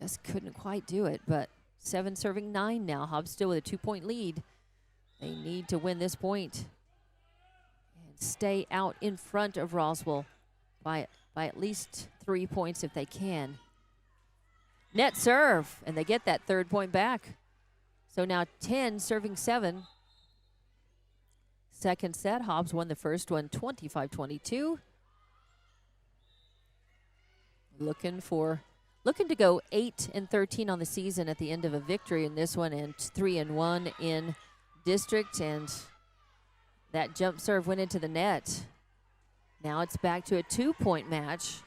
Just couldn't quite do it. But 7 serving 9 now. Hobbs still with a 2-point lead. They need to win this point and stay out in front of Roswell by at least 3 points if they can. Net serve, and they get that 3rd point back. So now 10 serving 7. Second set, Hobbs won the first one 25-22. Looking to go 8-13 on the season at the end of a victory in this one, and 3-1 in district. And that jump serve went into the net. Now it's back to a 2-point match.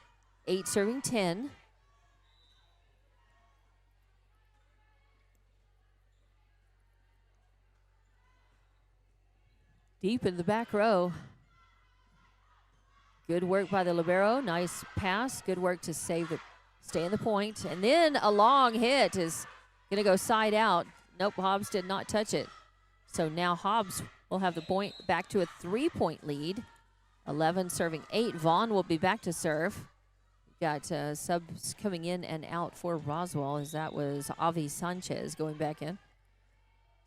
8 serving 10. Deep in the back row. Good work by the libero. Nice pass. Good work to stay in the point. And then a long hit is going to go side out. Nope, Hobbs did not touch it. So now Hobbs will have the point back to a 3-point lead. 11 serving 8. Vaughn will be back to serve. Got subs coming in and out for Roswell, as that was Avi Sanchez going back in.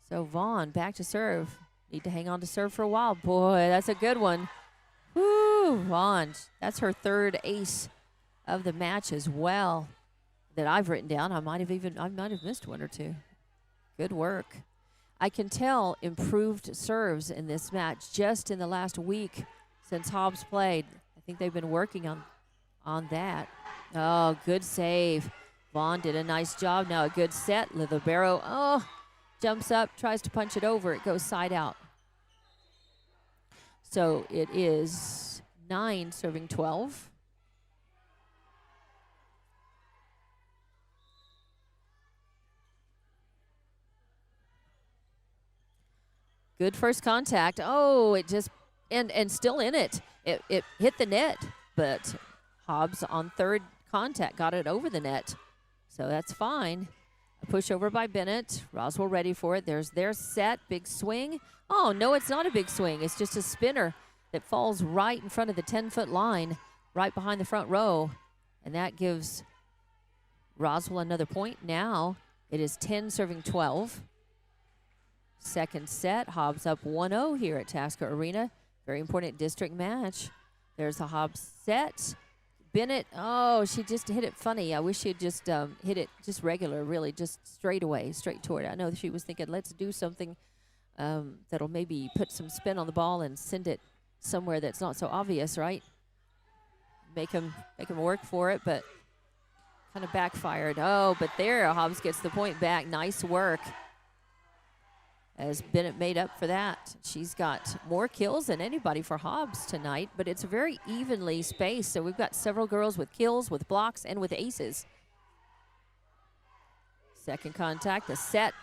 So Vaughn back to serve. Need to hang on to serve for a while. Boy, that's a good one. Woo, Vaughn. That's her 3rd ace of the match as well that I've written down. I might have missed one or two. Good work. I can tell improved serves in this match just in the last week since Hobbs played. I think they've been working on that. Oh, good save. Vaughn did a nice job. Now a good set. Libero, jumps up, tries to punch it over. It goes side out. So it is 9 serving 12. Good first contact. Oh, it just, and still in it. It hit the net, but Hobbs on 3rd contact got it over the net. So that's fine. A push over by Bennett. Roswell ready for it. There's their set. Big swing. Oh, no, it's not a big swing. It's just a spinner that falls right in front of the 10-foot line, right behind the front row. And that gives Roswell another point. Now it is 10 serving 12. Second set. Hobbs up 1-0 here at Tasker Arena. Very important district match. There's the Hobbs set. Bennett, she just hit it funny. I wish she had just hit it just regular, really, just straight away, straight toward it. I know she was thinking, let's do something that'll maybe put some spin on the ball and send it somewhere that's not so obvious, right? Make him work for it, but kind of backfired. Oh, but there, Hobbs gets the point back. Nice work, as Bennett made up for that. She's got more kills than anybody for Hobbs tonight, but it's very evenly spaced. So we've got several girls with kills, with blocks, and with aces. Second contact, the set,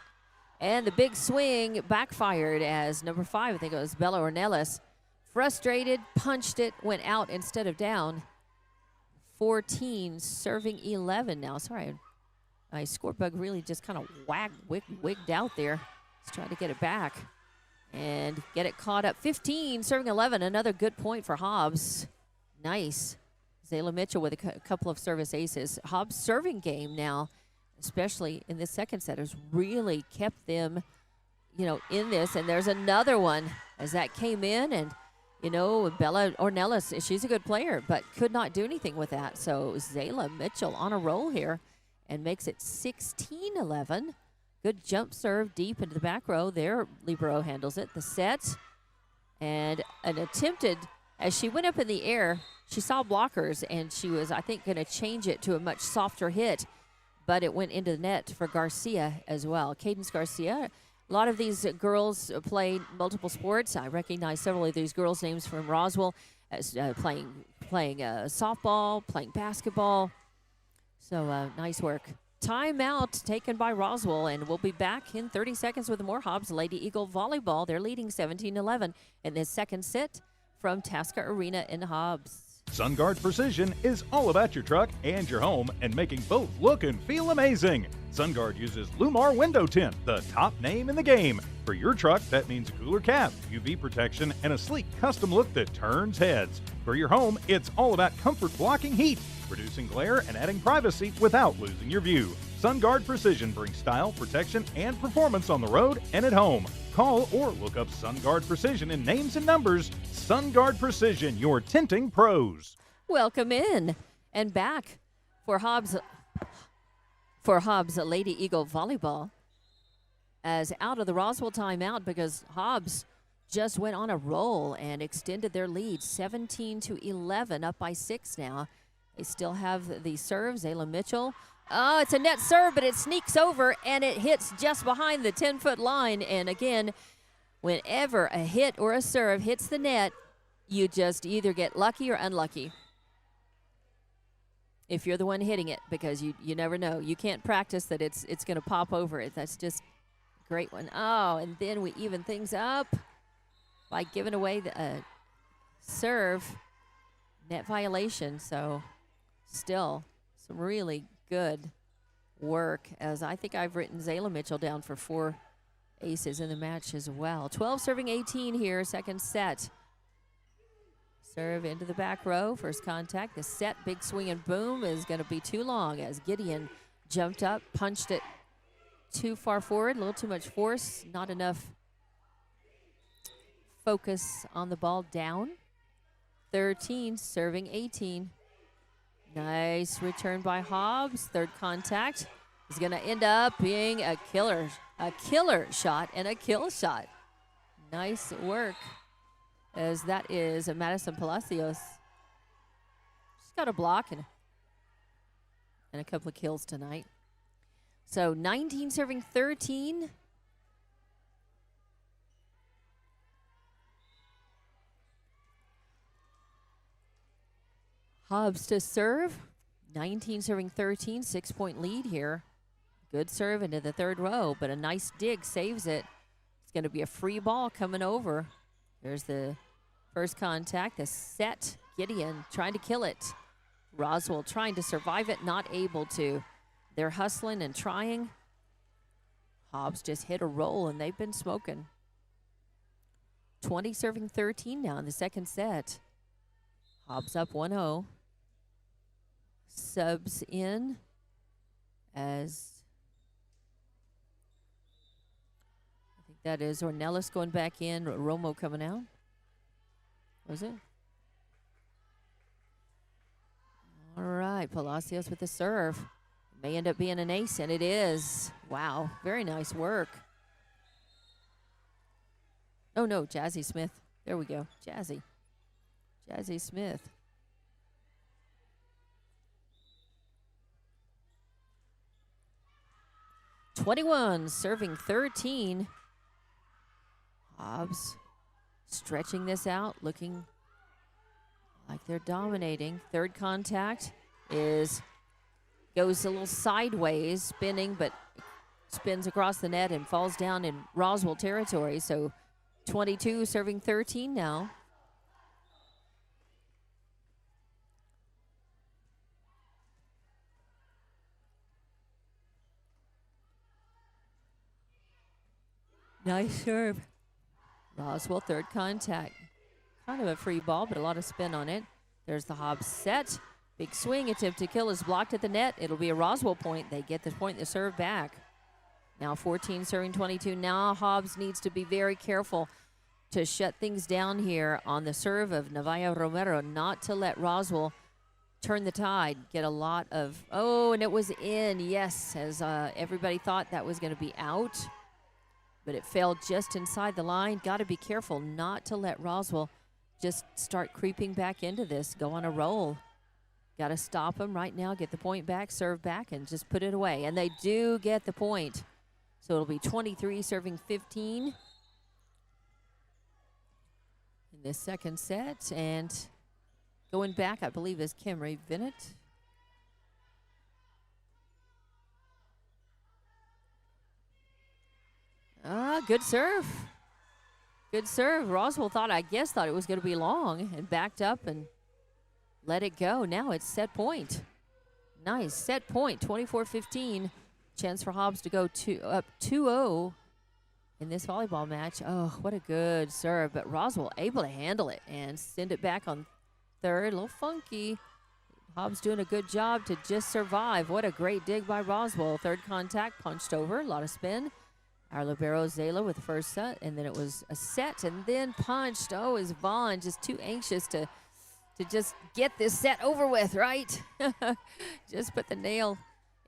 and the big swing backfired as number 5, I think it was Bella Ornelas, frustrated, punched it, went out instead of down. 14 serving 11 now. Sorry, my score bug really just kind of wigged out there. Let's try to get it back. and get it caught up. 15, serving 11. Another good point for Hobbs. Nice. Zayla Mitchell with a couple of service aces. Hobbs' serving game now, especially in this second set, has really kept them, in this. And there's another one as that came in. And, Bella Ornelas, she's a good player, but could not do anything with that. So Zayla Mitchell on a roll here and makes it 16-11. Good jump serve deep into the back row. There, Libero handles it. The set and an attempted, as she went up in the air, she saw blockers, and she was, I think, going to change it to a much softer hit, but it went into the net for Garcia as well. Cadence Garcia. A lot of these girls play multiple sports. I recognize several of these girls' names from Roswell as playing softball, playing basketball. So nice work. Timeout taken by Roswell, and we'll be back in 30 seconds with more Hobbs Lady Eagle Volleyball. They're leading 17-11 in this second set from Tasker Arena in Hobbs. SunGuard Precision is all about your truck and your home and making both look and feel amazing. SunGuard uses Lumar Window Tint, the top name in the game. For your truck, that means a cooler cap, UV protection, and a sleek custom look that turns heads. For your home, it's all about comfort blocking heat, reducing glare, and adding privacy without losing your view. SunGuard Precision brings style, protection, and performance on the road and at home. Call or look up SunGuard Precision in names and numbers. SunGuard Precision, your tinting pros. Welcome in and back for Hobbs Lady Eagle Volleyball, as out of the Roswell timeout because Hobbs just went on a roll and extended their lead 17-11, up by 6 now. They still have the serve. Zayla Mitchell. Oh, it's a net serve, but it sneaks over, and it hits just behind the 10-foot line. And again, whenever a hit or a serve hits the net, you just either get lucky or unlucky if you're the one hitting it, because you never know. You can't practice that it's going to pop over it. That's just a great one. Oh, and then we even things up by giving away the serve net violation. So still some really good work, as I think I've written Zayla Mitchell down for 4 aces in the match as well. 12 serving 18 here, second set. Serve into the back row, first contact. The set, big swing and boom, is going to be too long as Gideon jumped up, punched it too far forward, a little too much force, not enough focus on the ball down. 13 serving 18. Nice return by Hobbs. Third contact is going to end up being a killer shot and a kill shot. Nice work, as that is a Madison Palacios. She's got a block and a couple of kills tonight. So 19 serving 13. Hobbs to serve. 19 serving 13, 6-point lead here. Good serve into the third row, but a nice dig saves it. It's going to be a free ball coming over. There's the first contact, the set. Gideon trying to kill it. Roswell trying to survive it, not able to. They're hustling and trying. Hobbs just hit a roll, and they've been smoking. 20 serving 13 now in the second set. Hobbs up 1-0. Subs in as I think that is Ornelas going back in, Romo coming out. Was it? All right, Palacios with the serve. May end up being an ace, and it is. Wow, very nice work. Oh, no, Jazzy Smith. There we go, Jazzy Smith. (21) serving 13. Hobbs stretching this out, looking like they're dominating. Third contact goes a little sideways, spinning, but spins across the net and falls down in Roswell territory. So 22 serving 13 now. Nice serve Roswell, third contact. Kind of a free ball, but a lot of spin on it. There's the Hobbs set. Big swing, attempt to kill is blocked at the net. It'll be a Roswell point. They get the point, the serve back. Now 14 serving 22. Now Hobbs needs to be very careful to shut things down here on the serve of Navaya Romero, not to let Roswell turn the tide, get a lot of, and it was in, yes, as everybody thought that was going to be out, but it fell just inside the line. Got to be careful not to let Roswell just start creeping back into this, go on a roll. Got to stop them right now, get the point back, serve back, and just put it away. And they do get the point. So it'll be 23 serving 15 in this second set. And going back, I believe, is Kimry Bennett. Good serve. Good serve. Roswell thought it was going to be long and backed up and let it go. Now it's set point. Nice. Set point, 24-15. Chance for Hobbs to go up 2-0 in this volleyball match. Oh, what a good serve. But Roswell able to handle it and send it back on third. A little funky. Hobbs doing a good job to just survive. What a great dig by Roswell. Third contact, punched over. A lot of spin. Our libero Zayla with the first set. And then it was a set and then punched. Oh, is Vaughn just too anxious to just get this set over with, right? Just put the nail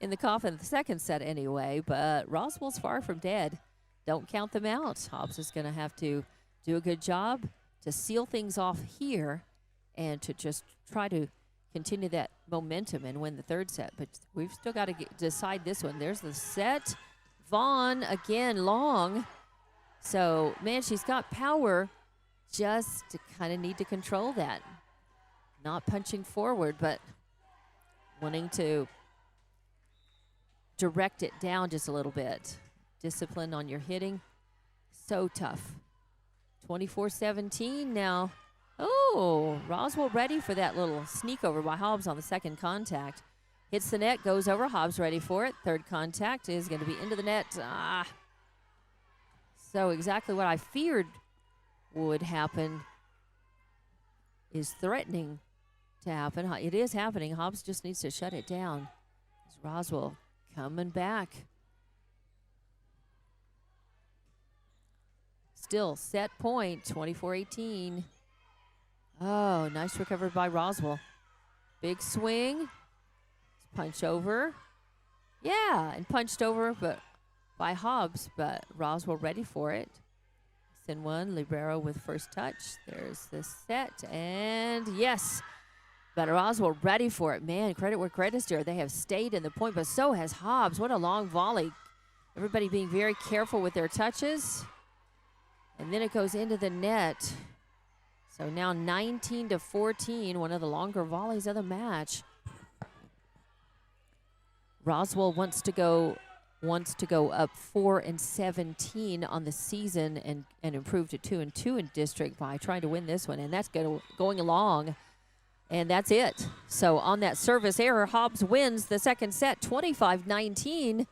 in the coffin, the second set anyway, but Roswell's far from dead. Don't count them out. Hobbs is going to have to do a good job to seal things off here and to just try to continue that momentum and win the third set. But we've still got to decide this one. There's the set. Vaughn, again, long. So, man, she's got power, just to kind of need to control that. Not punching forward, but wanting to direct it down just a little bit. Discipline on your hitting. So tough. 24-17 now. Oh, Roswell ready for that little sneak over by Hobbs on the second contact. Hits the net, goes over. Hobbs ready for it. Third contact is going to be into the net. So exactly what I feared would happen is threatening to happen. It is happening. Hobbs just needs to shut it down. It's Roswell coming back. Still set point, 24-18. Oh, nice recovery by Roswell. Big swing. Punch over. Yeah, and punched over but by Hobbs, but Roswell ready for it. Send one, libero with first touch. There's the set, and yes. But Roswell ready for it. Man, credit where credit's due. They have stayed in the point, but so has Hobbs. What a long volley. Everybody being very careful with their touches. And then it goes into the net. So now 19-14, one of the longer volleys of the match. Roswell wants to go up 4-17 on the season and improve to 2-2 in district by trying to win this one. And that's going along. And that's it. So on that service error, Hobbs wins the second set, 25-19.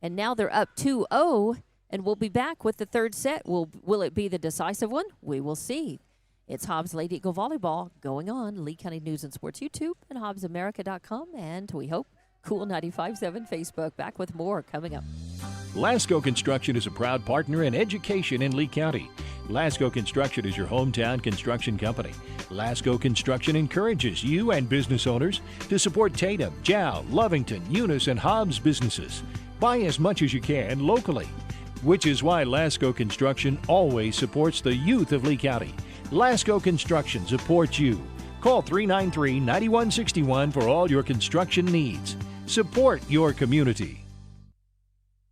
And now they're up 2-0, and we'll be back with the third set. Will it be the decisive one? We will see. It's Hobbs Lady Eagle Volleyball going on. Lee County News and Sports YouTube and HobbsAmerica.com. And we hope Cool 95.7 Facebook. Back with more coming up. Lasco Construction is a proud partner in education in Lee County. Lasco Construction is your hometown construction company. Lasco Construction encourages you and business owners to support Tatum, Jow, Lovington, Eunice, and Hobbs businesses. Buy as much as you can locally, which is why Lasco Construction always supports the youth of Lee County. Lasco Construction supports you. Call 393-9161 for all your construction needs. Support your community.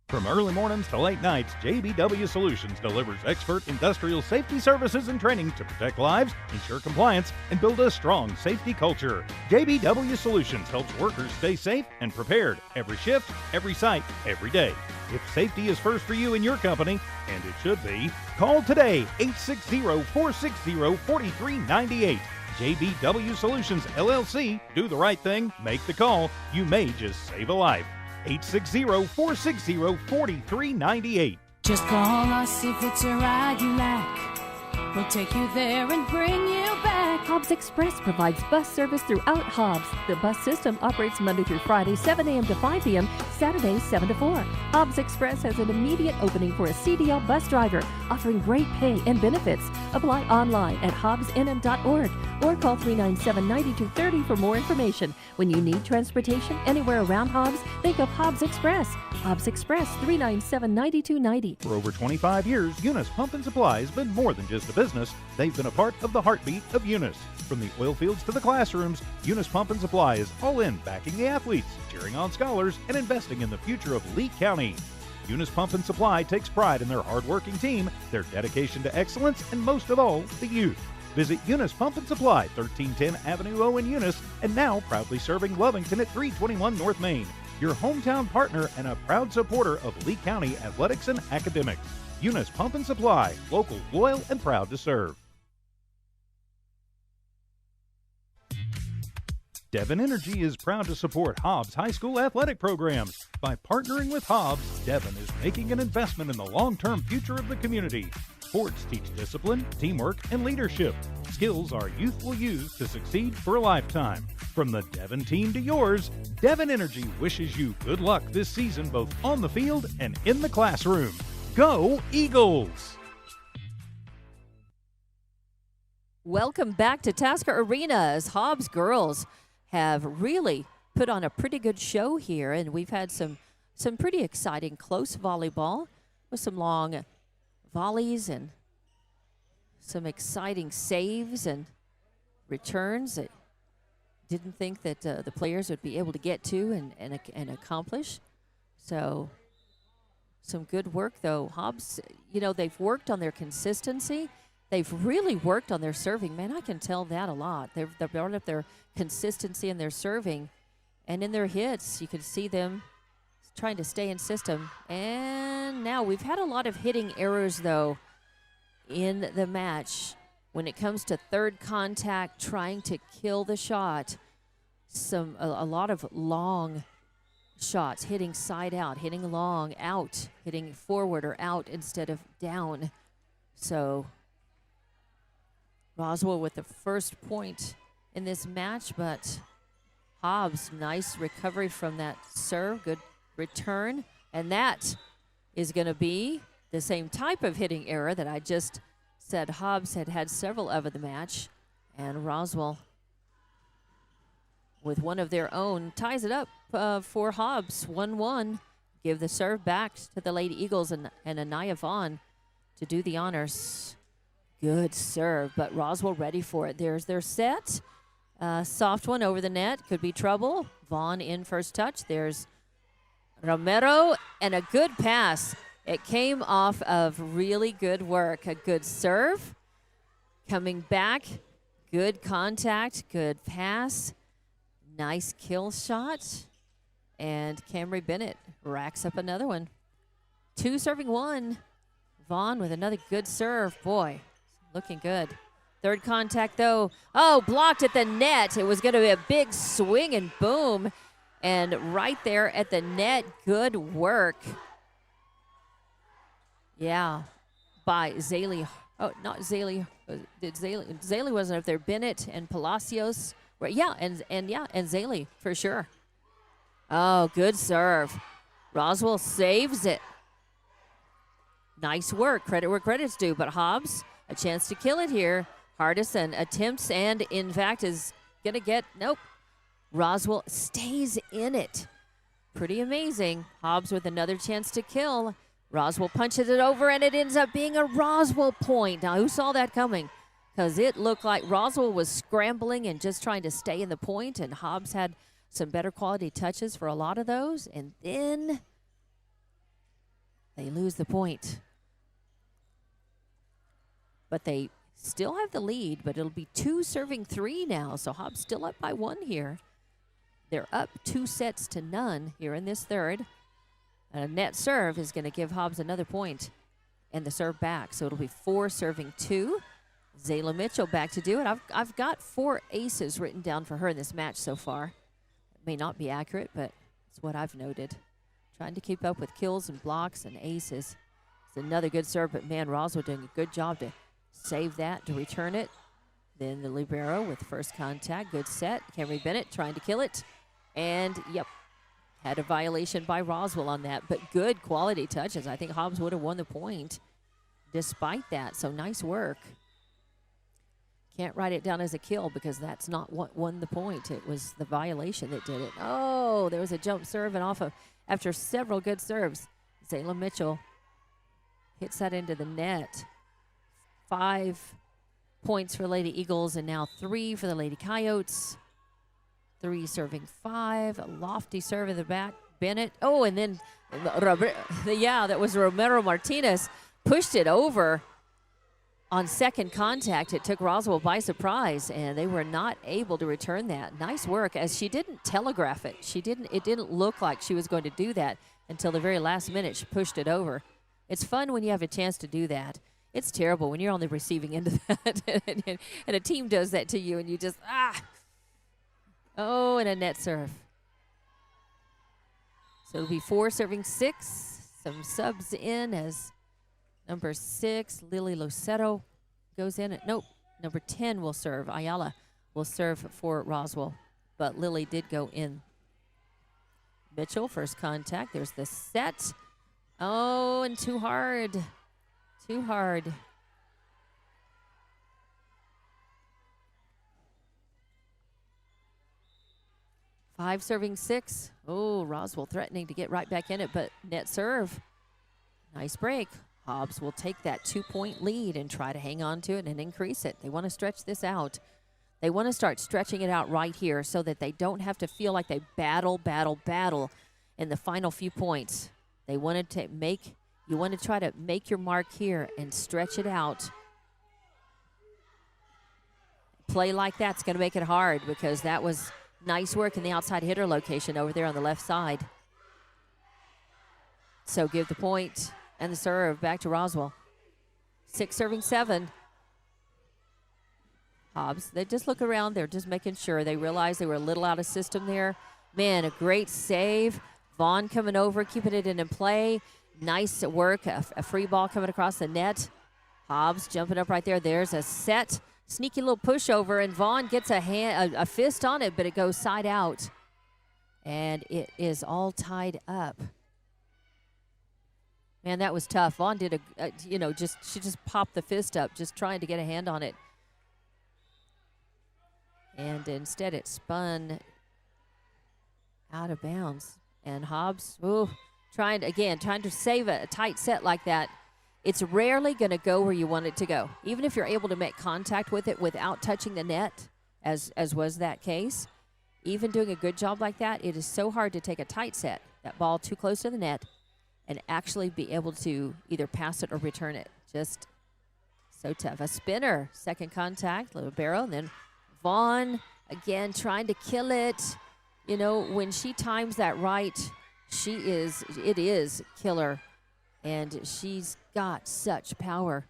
From early mornings to late nights, JBW Solutions delivers expert industrial safety services and training to protect lives, ensure compliance, and build a strong safety culture. JBW Solutions helps workers stay safe and prepared every shift, every site, every day. If safety is first for you and your company, and it should be, call today, 860-460-4398. JBW Solutions, LLC. Do the right thing. Make the call. You may just save a life. 860-460-4398. Just call us if it's a ride you like. We'll take you there and bring you back. Hobbs Express provides bus service throughout Hobbs. The bus system operates Monday through Friday, 7 a.m. to 5 p.m., Saturdays, 7 to 4. Hobbs Express has an immediate opening for a CDL bus driver, offering great pay and benefits. Apply online at hobbsnm.org or call 397-9230 for more information. When you need transportation anywhere around Hobbs, think of Hobbs Express. Hobbs Express, 397-9290. For over 25 years, Eunice Pump and Supply has been more than just a business. They've been a part of the heartbeat of Eunice. From the oil fields to the classrooms, Eunice Pump and Supply is all in backing the athletes, cheering on scholars, and investing in the future of Lee County. Eunice Pump and Supply takes pride in their hardworking team, their dedication to excellence, and most of all, the youth. Visit Eunice Pump and Supply, 1310 Avenue O in Eunice, and now proudly serving Lovington at 321 North Main. Your hometown partner and a proud supporter of Lee County athletics and academics. Eunice Pump and Supply, local, loyal, and proud to serve. Devon Energy is proud to support Hobbs High School athletic programs. By partnering with Hobbs, Devon is making an investment in the long-term future of the community. Sports teach discipline, teamwork, and leadership. Skills our youth will use to succeed for a lifetime. From the Devon team to yours, Devon Energy wishes you good luck this season both on the field and in the classroom. Go Eagles! Welcome back to Tasker Arena as Hobbs girls have really put on a pretty good show here, and we've had some pretty exciting close volleyball with some long volleys and some exciting saves and returns that didn't think that the players would be able to get to and accomplish. So some good work, though. Hobbs, they've worked on their consistency. They've really worked on their serving. Man, I can tell that a lot. They've brought up their consistency in their serving. And in their hits, you can see them trying to stay in system. And now we've had a lot of hitting errors, though, in the match. When it comes to third contact, trying to kill the shot, a lot of long shots, hitting side out, hitting long out, hitting forward or out instead of down. So Roswell with the first point in this match, but Hobbs, nice recovery from that serve, good return, and that is going to be the same type of hitting error that I just said Hobbs had several of in the match, and Roswell with one of their own ties it up for Hobbs, 1-1. Give the serve back to the Lady Eagles and Anaya Vaughn to do the honors. Good serve, but Roswell ready for it. There's their set. Soft one over the net. Could be trouble. Vaughn in first touch. There's Romero, and a good pass. It came off of really good work. A good serve. Coming back. Good contact. Good pass. Nice kill shot. And Camry Bennett racks up another one. 2 serving 1. Vaughn with another good serve. Boy, looking good. Third contact, though. Oh, blocked at the net. It was going to be a big swing and boom. And right there at the net, good work. Yeah, by Zaley. Oh, not Zaley. Zaley wasn't up there. Bennett and Palacios. Right, yeah, and Zaley for sure. Oh, good serve. Roswell saves it. Nice work. Credit where credit's due. But Hobbs, a chance to kill it here. Hardison attempts and, in fact, is going to get, nope. Roswell stays in it. Pretty amazing. Hobbs with another chance to kill. Roswell punches it over, and it ends up being a Roswell point. Now, who saw that coming? Because it looked like Roswell was scrambling and just trying to stay in the point, and Hobbs had some better quality touches for a lot of those, and then they lose the point. But they still have the lead, but it'll be 2 serving 3 now, so Hobbs still up by 1 here. They're up 2-0 here in this third. A net serve is going to give Hobbs another point and the serve back, so it'll be 4 serving 2. Zayla Mitchell back to do it. I've got 4 aces written down for her in this match so far. It may not be accurate, but it's what I've noted. Trying to keep up with kills and blocks and aces. It's another good serve, but man, Roswell doing a good job to save that, to return it. Then the libero with first contact. Good set. Camry Bennett trying to kill it. And, yep, had a violation by Roswell on that. But good quality touches. I think Hobbs would have won the point despite that. So nice work. Can't write it down as a kill because that's not what won the point. It was the violation that did it. Oh, there was a jump serve, and after several good serves, Zayla Mitchell hits that into the net. 5 points for Lady Eagles, and now 3 for the Lady Coyotes. 3 serving 5. A lofty serve in the back. Bennett. Oh, and then, that was Romero Martinez. Pushed it over on second contact. It took Roswell by surprise, and they were not able to return that. Nice work, as she didn't telegraph it. It didn't look like she was going to do that until the very last minute. She pushed it over. It's fun when you have a chance to do that. It's terrible when you're on the receiving end of that and a team does that to you and you just, Oh, and a net serve. So it'll be 4 serving 6. Some subs in as number 6, Lily Lucero, goes in. Nope, number 10 will serve. Ayala will serve for Roswell, but Lily did go in. Mitchell, first contact. There's the set. Oh, and too hard. Too hard. Five serving 6. Oh, Roswell threatening to get right back in it, but net serve. Nice break. Hobbs will take that 2-point lead and try to hang on to it and increase it. They want to stretch this out. They want to start stretching it out right here so that they don't have to feel like they battle in the final few points. They wanted to you want to try to make your mark here and stretch it out. Play like that's going to make it hard because that was nice work in the outside hitter location over there on the left side. So give the point and the serve back to Roswell. 6 serving 7. Hobbs, they just look around. They're just making sure. They realize they were a little out of system there. Man, a great save. Vaughn coming over, keeping it in play. Nice work. A free ball coming across the net. Hobbs jumping up right there. There's a set. Sneaky little pushover, and Vaughn gets a fist on it, but it goes side out. And it is all tied up. Man, that was tough. Vaughn did she just popped the fist up, just trying to get a hand on it. And instead it spun out of bounds. And Hobbs, trying to save a tight set like that. It's rarely going to go where you want it to go. Even if you're able to make contact with it without touching the net, as was that case, even doing a good job like that, it is so hard to take a tight set, that ball too close to the net, and actually be able to either pass it or return it. Just so tough. A spinner, second contact, libero, and then Vaughn again trying to kill it. You know, when she times that right, it is killer. And she's got such power.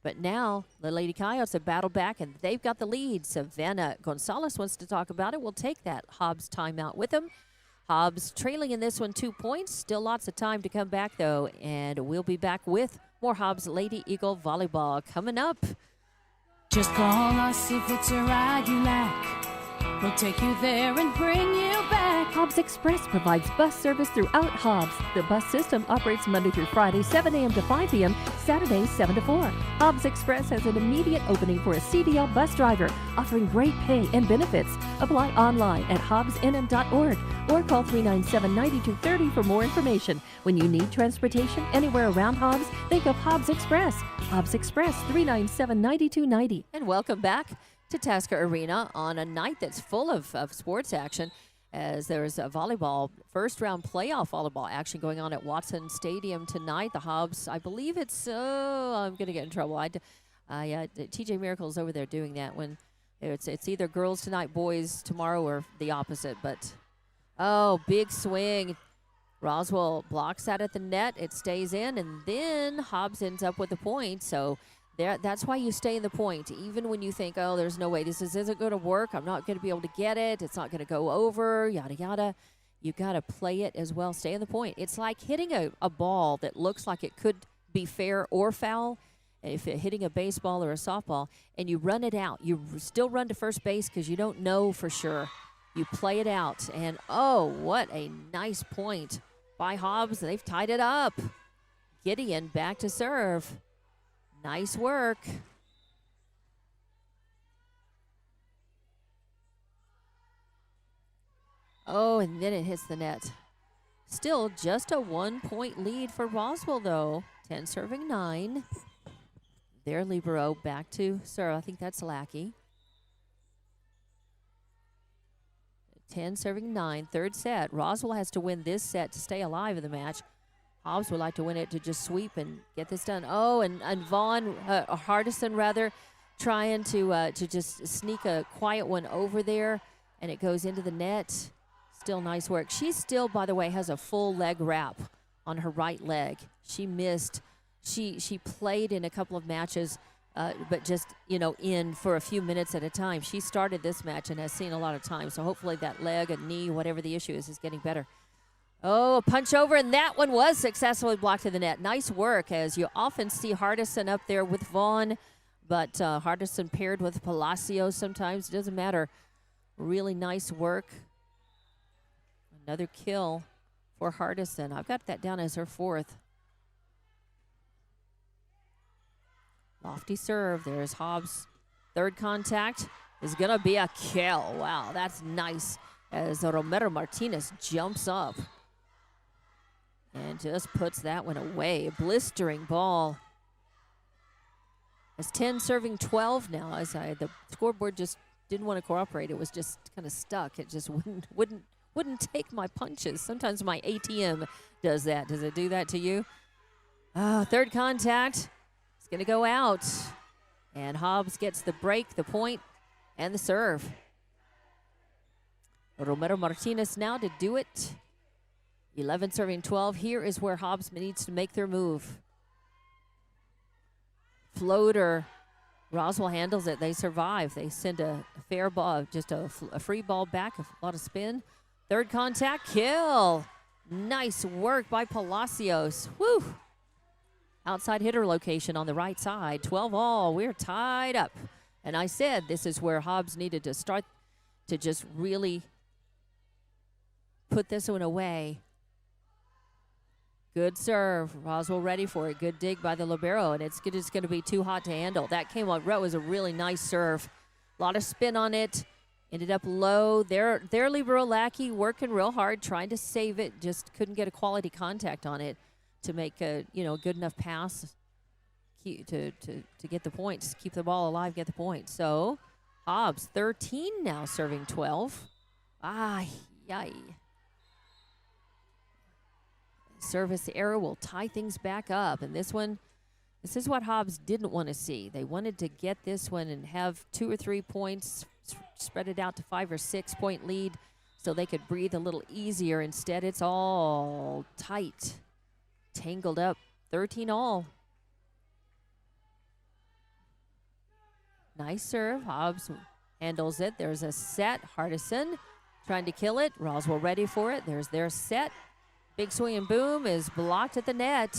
But now the Lady Coyotes have battled back, and they've got the lead. Savannah Gonzalez wants to talk about it. We'll take that Hobbs timeout with them. Hobbs trailing in this one 2 points. Still lots of time to come back, though. And we'll be back with more Hobbs Lady Eagle volleyball coming up. Just call us if it's a ride you like. We'll take you there and bring you back. Hobbs Express provides bus service throughout Hobbs. The bus system operates Monday through Friday, 7 a.m. to 5 p.m., Saturdays, 7 to 4. Hobbs Express has an immediate opening for a CDL bus driver, offering great pay and benefits. Apply online at hobbsnm.org or call 397-9230 for more information. When you need transportation anywhere around Hobbs, think of Hobbs Express. Hobbs Express, 397-9290. And welcome back to Tasker Arena on a night that's full of sports action, as there's a volleyball, first-round playoff volleyball action going on at Watson Stadium tonight. The Hobbs, I believe it's, I'm going to get in trouble. TJ Miracle's over there doing that when it's either girls tonight, boys tomorrow, or the opposite. But, big swing. Roswell blocks that at the net. It stays in, and then Hobbs ends up with the point. So that's why you stay in the point, even when you think, there's no way this isn't going to work. I'm not going to be able to get it. It's not going to go over, yada, yada. You got to play it as well. Stay in the point. It's like hitting a ball that looks like it could be fair or foul. If you're hitting a baseball or a softball and you run it out, you still run to first base because you don't know for sure. You play it out. And, oh, what a nice point by Hobbs. They've tied it up. Gideon back to serve. Nice work. Oh, and then it hits the net. Still just a 1-point lead for Roswell, though. 10 serving 9. Their libero back to serve. I think that's Lackey. 10 serving 9. Third set. Roswell has to win this set to stay alive in the match. Hobbs would like to win it to just sweep and get this done. Oh, and Vaughn, Hardison rather, trying to just sneak a quiet one over there, and it goes into the net. Still nice work. She still, by the way, has a full leg wrap on her right leg. She missed. She played in a couple of matches, but just, in for a few minutes at a time. She started this match and has seen a lot of time, so hopefully that leg, a knee, whatever the issue is getting better. Oh, a punch over, and that one was successfully blocked to the net. Nice work, as you often see Hardison up there with Vaughn, but Hardison paired with Palacio sometimes. It doesn't matter. Really nice work. Another kill for Hardison. I've got that down as her 4th. Lofty serve. There's Hobbs. Third contact is going to be a kill. Wow, that's nice, as Romero Martinez jumps up and just puts that one away. Blistering ball. It's 10 serving 12 now. The scoreboard just didn't want to cooperate. It was just kind of stuck. It just wouldn't take my punches. Sometimes my ATM does that. Does it do that to you? Third contact. It's going to go out. And Hobbs gets the break, the point, and the serve. Romero Martinez now to do it. 11 serving 12. Here is where Hobbs needs to make their move. Floater. Roswell handles it. They survive. They send a fair ball, just a free ball back, a lot of spin. Third contact, kill. Nice work by Palacios. Woo! Outside hitter location on the right side. 12 all. We're tied up. And I said this is where Hobbs needed to start to just really put this one away. Good serve. Roswell ready for it. Good dig by the libero, and it's just going to be too hot to handle. That came on. That was a really nice serve. A lot of spin on it. Ended up low. Their libero Lackey working real hard, trying to save it. Just couldn't get a quality contact on it to make a good enough pass to get the points, keep the ball alive, get the point. So Hobbs 13 now, serving 12. Yay. Service error will tie things back up, and this is what Hobbs didn't want to see. They wanted to get this one and have 2 or 3 points, spread it out to 5 or 6 point lead so they could breathe a little easier. Instead, it's all tight, tangled up. 13 all. Nice serve. Hobbs handles it. There's a set. Hardison trying to kill it. Roswell ready for it. There's their set. Big swing and boom is blocked at the net.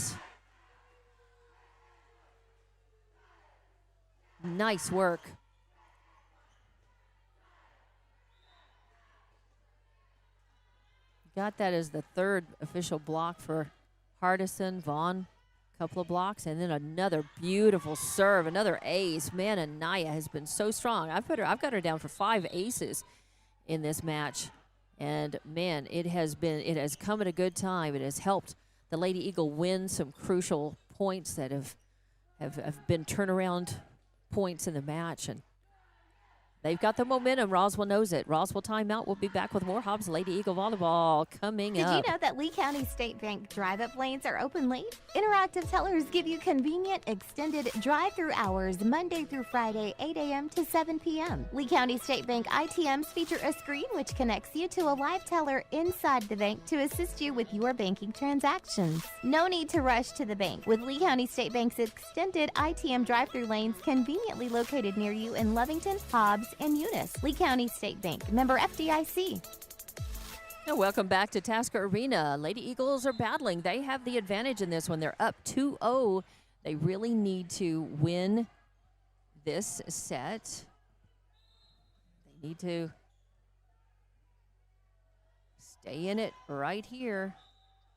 Nice work. Got that as the third official block for Hardison. Vaughn, couple of blocks, and then another beautiful serve, another ace. Man, Anaya has been so strong. I've got her down for 5 aces in this match. And man, it has come at a good time. It has helped the Lady Eagle win some crucial points that have been turnaround points in the match, and they've got the momentum. Roswell knows it. Roswell timeout. We'll be back with more Hobbs Lady Eagle Volleyball coming up. Did you know that Lee County State Bank drive-up lanes are open late? Interactive tellers give you convenient, extended drive-through hours Monday through Friday, 8 a.m. to 7 p.m. Lee County State Bank ITMs feature a screen which connects you to a live teller inside the bank to assist you with your banking transactions. No need to rush to the bank with Lee County State Bank's extended ITM drive-through lanes conveniently located near you in Lovington, Hobbs, and Eunice. Lee County State Bank, member FDIC. And welcome back to Tasker Arena. Lady Eagles are battling. They have the advantage in this one. They're up 2-0. They really need to win this set. They need to stay in it right here.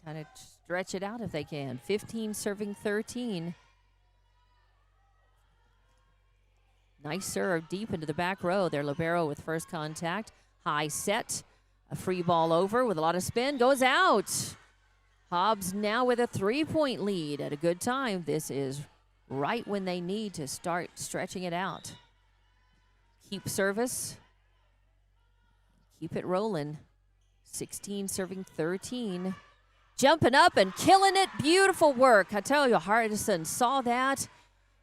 Kind of stretch it out if they can. 15 serving 13. Nice serve deep into the back row. Their libero with first contact. High set. A free ball over with a lot of spin. Goes out. Hobbs now with a 3-point lead at a good time. This is right when they need to start stretching it out. Keep service. Keep it rolling. 16 serving 13. Jumping up and killing it. Beautiful work. I tell you, Hardison saw that.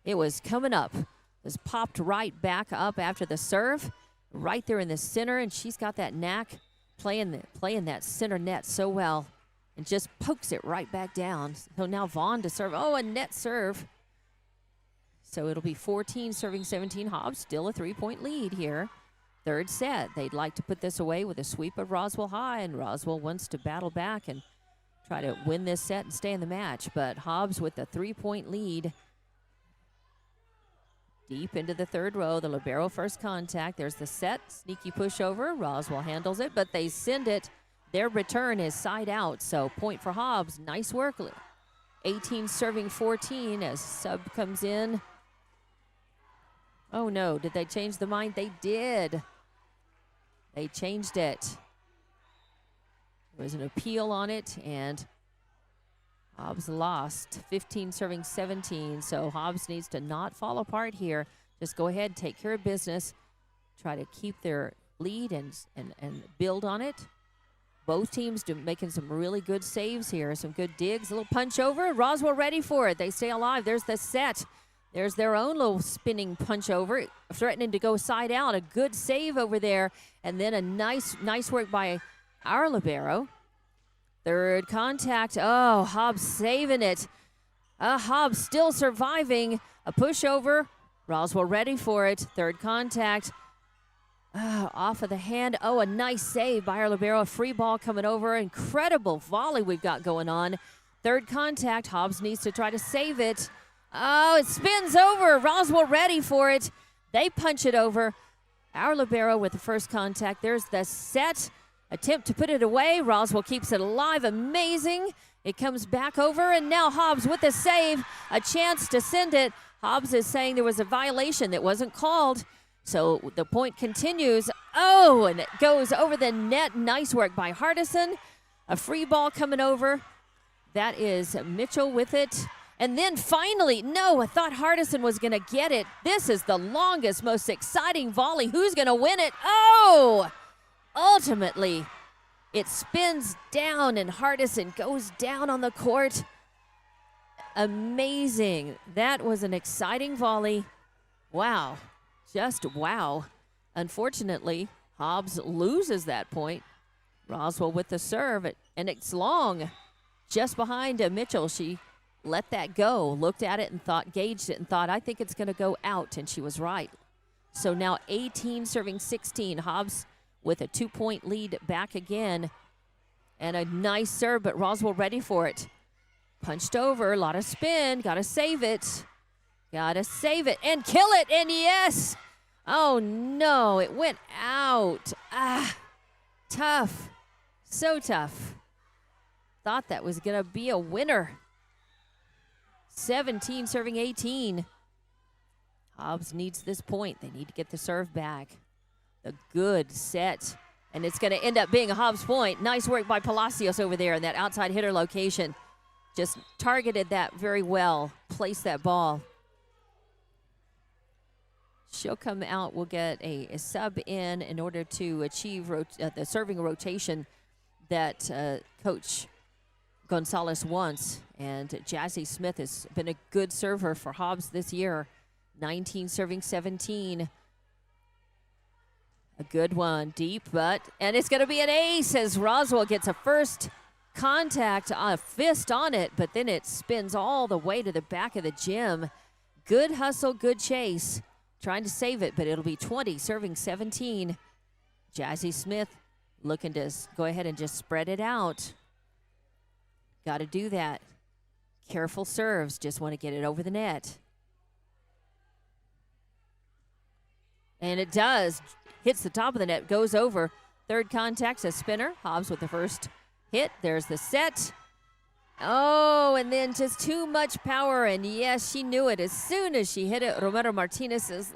It was coming up. It was popped right back up after the serve. Right there in the center, and she's got that knack playing that center net so well, and just pokes it right back down. So now Vaughn to serve. Oh, a net serve. So it'll be 14 serving 17. Hobbs still a 3-point lead here. Third set. They'd like to put this away with a sweep of Roswell High, and Roswell wants to battle back and try to win this set and stay in the match. But Hobbs with the 3-point lead. Deep into the third row, the libero first contact. There's the set, sneaky pushover. Roswell handles it, but they send it. Their return is side out, so point for Hobbs. Nice work. 18 serving 14 as sub comes in. Oh no, did they change the mind? They did. They changed it. There was an appeal on it, and Hobbs lost. 15 serving 17, so Hobbs needs to not fall apart here. Just go ahead, take care of business, try to keep their lead and build on it. Both teams making some really good saves here, some good digs. A little punch over. Roswell ready for it. They stay alive. There's the set. There's their own little spinning punch over, threatening to go side out. A good save over there, and then a nice work by our libero. Third contact. Oh, Hobbs saving it. Hobbs still surviving. A pushover. Roswell ready for it. Third contact. Off of the hand. Oh, a nice save by our libero. A free ball coming over. Incredible volley we've got going on. Third contact. Hobbs needs to try to save it. Oh, it spins over. Roswell ready for it. They punch it over. Our libero with the first contact. There's the set. Attempt to put it away. Roswell keeps it alive. Amazing. It comes back over, and now Hobbs with a save. A chance to send it. Hobbs is saying there was a violation that wasn't called. So the point continues. Oh, and it goes over the net. Nice work by Hardison. A free ball coming over. That is Mitchell with it. And then finally, no, I thought Hardison was going to get it. This is the longest, most exciting volley. Who's going to win it? Oh! Ultimately, it spins down and Hardison goes down on the court. Amazing. That was an exciting volley. Wow. Just wow. Unfortunately, Hobbs loses that point. Roswell with the serve, and it's long. Just behind Mitchell, she let that go, looked at it and thought, gauged it and thought, I think it's going to go out, and she was right. So now 18 serving 16. Hobbs with a 2-point lead back again. And a nice serve, but Roswell ready for it. Punched over, a lot of spin, gotta save it. Gotta save it and kill it, and yes! Oh no, it went out. Tough, so tough. Thought that was gonna be a winner. 17 serving 18. Hobbs needs this point. They need to get the serve back. A good set, and it's going to end up being a Hobbs point. Nice work by Palacios over there in that outside hitter location. Just targeted that very well, placed that ball. She'll come out. We'll get a sub in order to achieve the serving rotation that Coach Gonzalez wants. And Jazzy Smith has been a good server for Hobbs this year. 19 serving 17. A good one, deep, and it's going to be an ace as Roswell gets a first contact, a fist on it, but then it spins all the way to the back of the gym. Good hustle, good chase. Trying to save it, but it'll be 20, serving 17. Jazzy Smith looking to go ahead and just spread it out. Got to do that. Careful serves. Just want to get it over the net. And it does. Hits the top of the net. Goes over. Third contact's a spinner. Hobbs with the first hit. There's the set. Oh, and then just too much power. And yes, she knew it. As soon as she hit it, Romero Martinez says,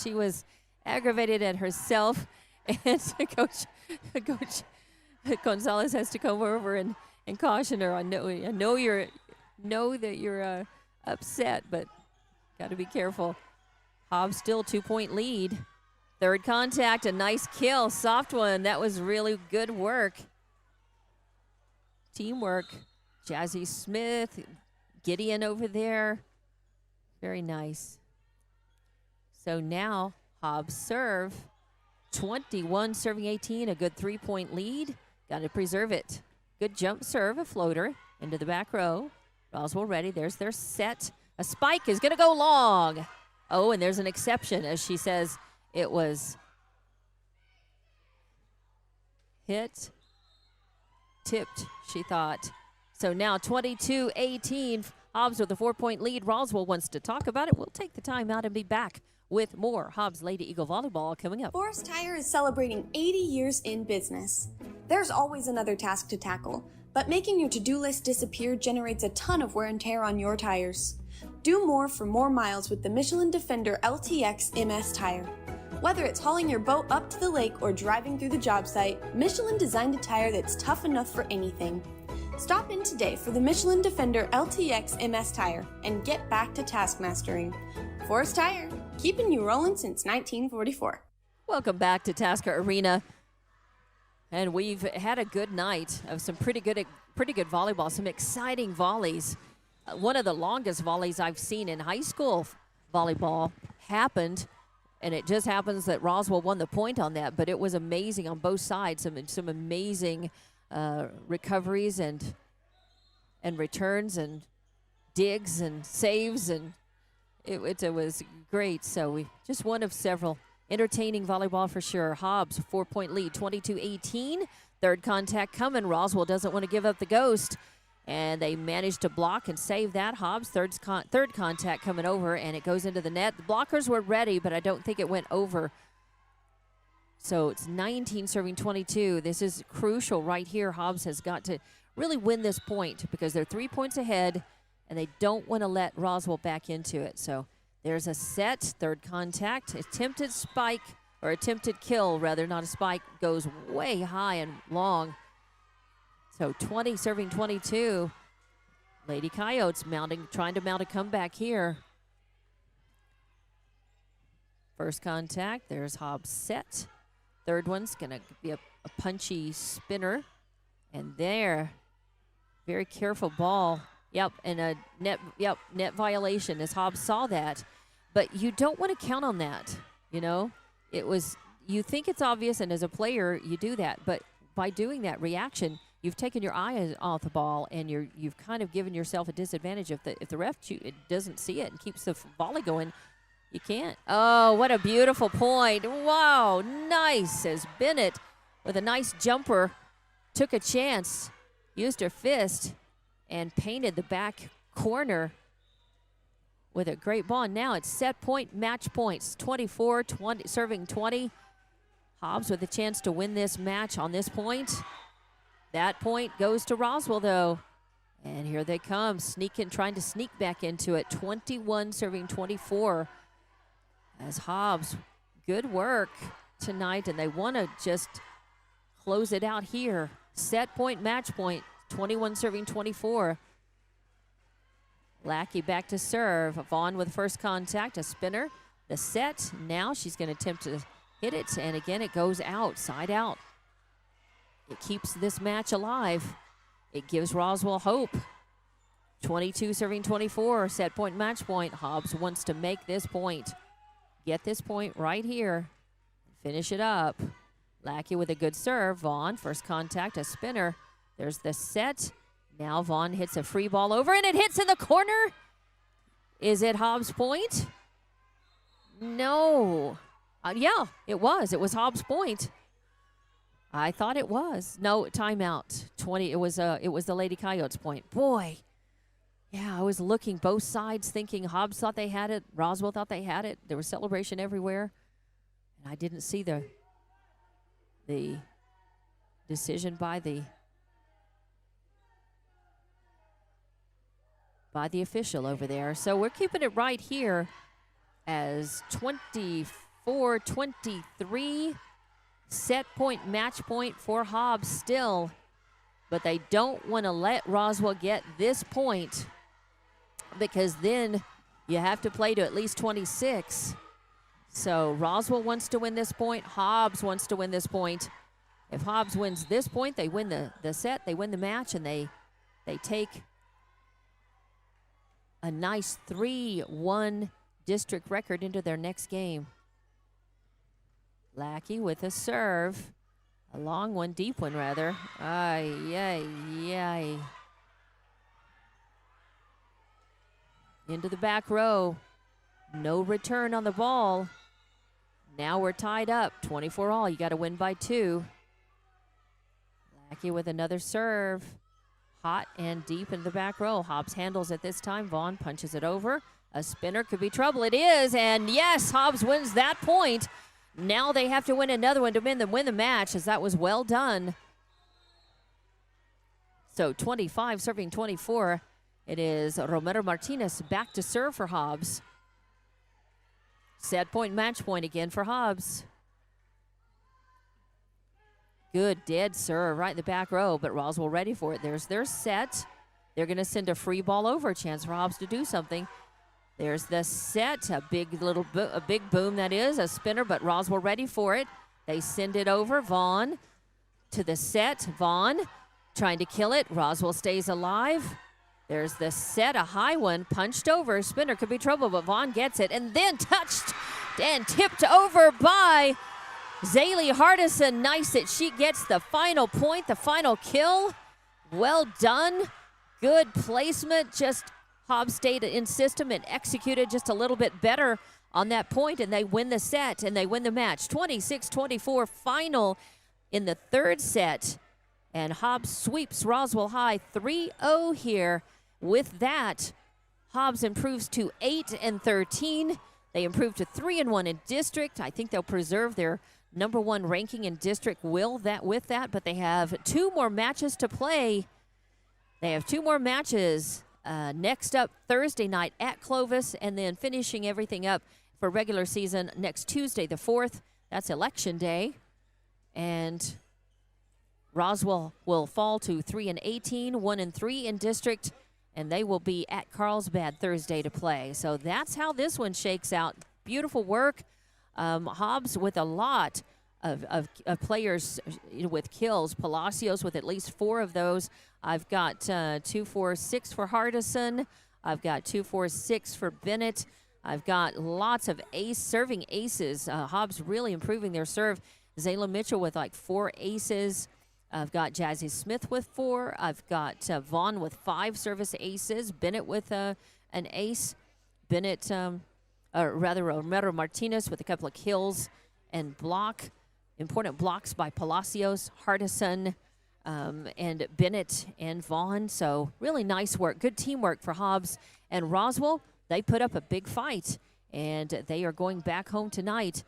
she was aggravated at herself. And Coach Gonzalez has to come over and caution her. I know that you're upset, but got to be careful. Hobbs still 2-point lead. Third contact, a nice kill, soft one. That was really good work. Teamwork. Jazzy Smith, Gideon over there. Very nice. So now Hobbs serve. 21 serving 18, a good 3-point lead. Got to preserve it. Good jump serve, a floater into the back row. Roswell ready. There's their set. A spike is going to go long. Oh, and there's an exception, as she says it was hit, tipped, she thought. So now 22-18, Hobbs with a 4-point lead. Roswell wants to talk about it. We'll take the time out and be back with more Hobbs Lady Eagle Volleyball coming up. Forest Tire is celebrating 80 years in business. There's always another task to tackle, but making your to-do list disappear generates a ton of wear and tear on your tires. Do more for more miles with the Michelin Defender LTX MS tire. Whether it's hauling your boat up to the lake or driving through the job site, Michelin designed a tire that's tough enough for anything. Stop in today for the Michelin Defender LTX MS tire and get back to task mastering. Forest Tire, keeping you rolling since 1944. Welcome back to Tasker Arena. And we've had a good night of some pretty good volleyball, some exciting volleys. One of the longest volleys I've seen in high school volleyball happened, and it just happens that Roswell won the point on that, but it was amazing on both sides, some amazing recoveries and returns and digs and saves, and it was great. So we just one of several. Entertaining volleyball for sure. Hobbs, 4-point lead, 22-18. Third contact coming. Roswell doesn't want to give up the ghost, and they managed to block and save that. Hobbs, third contact coming over, and it goes into the net. The blockers were ready, but I don't think it went over. So it's 19 serving 22. This is crucial right here. Hobbs has got to really win this point because they're 3 points ahead, and they don't want to let Roswell back into it. So there's a set, third contact, attempted spike, or attempted kill, rather, not a spike, goes way high and long. So 20 serving 22. Lady Coyotes trying to mount a comeback here. First contact, there's Hobbs set. Third one's going to be a punchy spinner. And there, very careful ball. Yep, and a net violation, as Hobbs saw that. But you don't want to count on that, you know. You think it's obvious, and as a player, you do that. But by doing that reaction, you've taken your eye off the ball, and you've kind of given yourself a disadvantage. If the ref doesn't see it and keeps the volley going, you can't. Oh, what a beautiful point. Wow, nice, as Bennett, with a nice jumper, took a chance, used her fist, and painted the back corner with a great ball. Now it's set point, match points, 24-20, serving 20. Hobbs with a chance to win this match on this point. That point goes to Roswell, though. And here they come, trying to sneak back into it. 21 serving 24. As Hobbs, good work tonight, and they want to just close it out here. Set point, match point. 21 serving 24. Lackey back to serve. Vaughn with first contact, a spinner. The set, now she's going to attempt to hit it, and again it goes out, side out. It keeps this match alive. It gives Roswell hope. 22 serving 24, set point, match point. Hobbs wants to make this point. Get this point right here. Finish it up. Lackey with a good serve. Vaughn, first contact, a spinner. There's the set. Now Vaughn hits a free ball over, and it hits in the corner. Is it Hobbs' point? No. Yeah, it was. It was Hobbs' point. I thought it was. No, timeout. 20. It was the Lady Coyotes point. Boy. Yeah, I was looking both sides thinking Hobbs thought they had it. Roswell thought they had it. There was celebration everywhere. And I didn't see the decision by the official over there. So we're keeping it right here as 24-23. Set point, match point for Hobbs still. But they don't want to let Roswell get this point because then you have to play to at least 26. So Roswell wants to win this point. Hobbs wants to win this point. If Hobbs wins this point, they win the set, they win the match, and they take a nice 3-1 district record into their next game. Lackey with a serve. A long one, deep one rather. Ay, yay, yay. Into the back row. No return on the ball. Now we're tied up, 24 all. You got to win by 2. Lackey with another serve. Hot and deep in the back row. Hobbs handles it this time. Vaughn punches it over. A spinner could be trouble. It is, and yes, Hobbs wins that point. Now they have to win another one to win the match, as that was well done. So 25 serving 24. It is Romero Martinez back to serve for Hobbs. Set point, match point again for Hobbs. Good dead serve right in the back row, but Roswell ready for it. There's their set. They're going to send a free ball over, a chance for Hobbs to do something. There's the set, a big boom that is, a spinner, but Roswell ready for it. They send it over. Vaughn to the set. Vaughn trying to kill it. Roswell stays alive. There's the set, a high one, punched over. Spinner could be trouble, but Vaughn gets it. And then touched and tipped over by Zaylee Hardison. Nice that she gets the final point, the final kill. Well done. Good placement. Just Hobbs stayed in system and executed just a little bit better on that point, and they win the set and they win the match. 26-24 final in the third set. And Hobbs sweeps Roswell High 3-0 here. With that, Hobbs improves to 8-13. They improve to 3-1 in district. I think they'll preserve their number 1 ranking in district with that, but they have 2 more matches to play. They have 2 more matches next up Thursday night at Clovis, and then finishing everything up for regular season next Tuesday the 4th. That's Election Day. And Roswell will fall to 3-18, 1-3 in district, and they will be at Carlsbad Thursday to play. So that's how this one shakes out. Beautiful work. Hobbs with a lot of players with kills. Palacios with at least 4 of those. I've got 2-4-6 for Hardison. I've got 2-4-6 for Bennett. I've got lots of serving aces. Hobbs really improving their serve. Zayla Mitchell with like 4 aces. I've got Jazzy Smith with 4. I've got Vaughn with 5 service aces. Bennett with an ace. Bennett, Romero Martinez with a couple of kills and important blocks by Palacios, Hardison, and Bennett and Vaughn. So really nice work. Good teamwork for Hobbs and Roswell. They put up a big fight, and they are going back home tonight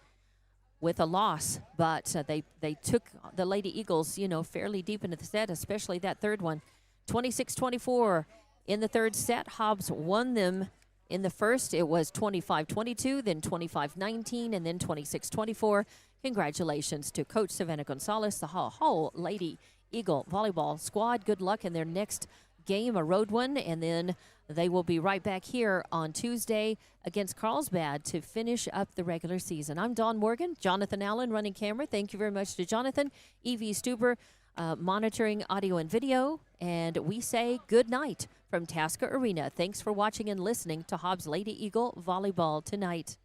with a loss, but they took the Lady Eagles, fairly deep into the set, especially that third one. 26-24 in the third set. Hobbs won them in the first. It was 25-22, then 25-19, and then 26-24. Congratulations to Coach Savannah Gonzalez, the whole Lady Eagle volleyball squad. Good luck in their next game, a road one, and then they will be right back here on Tuesday against Carlsbad to finish up the regular season. I'm Dawn Morgan, Jonathan Allen running camera. Thank you very much to Jonathan. E.V. Stuber monitoring audio and video. And we say good night from Tasker Arena. Thanks for watching and listening to Hobbs Lady Eagle Volleyball tonight.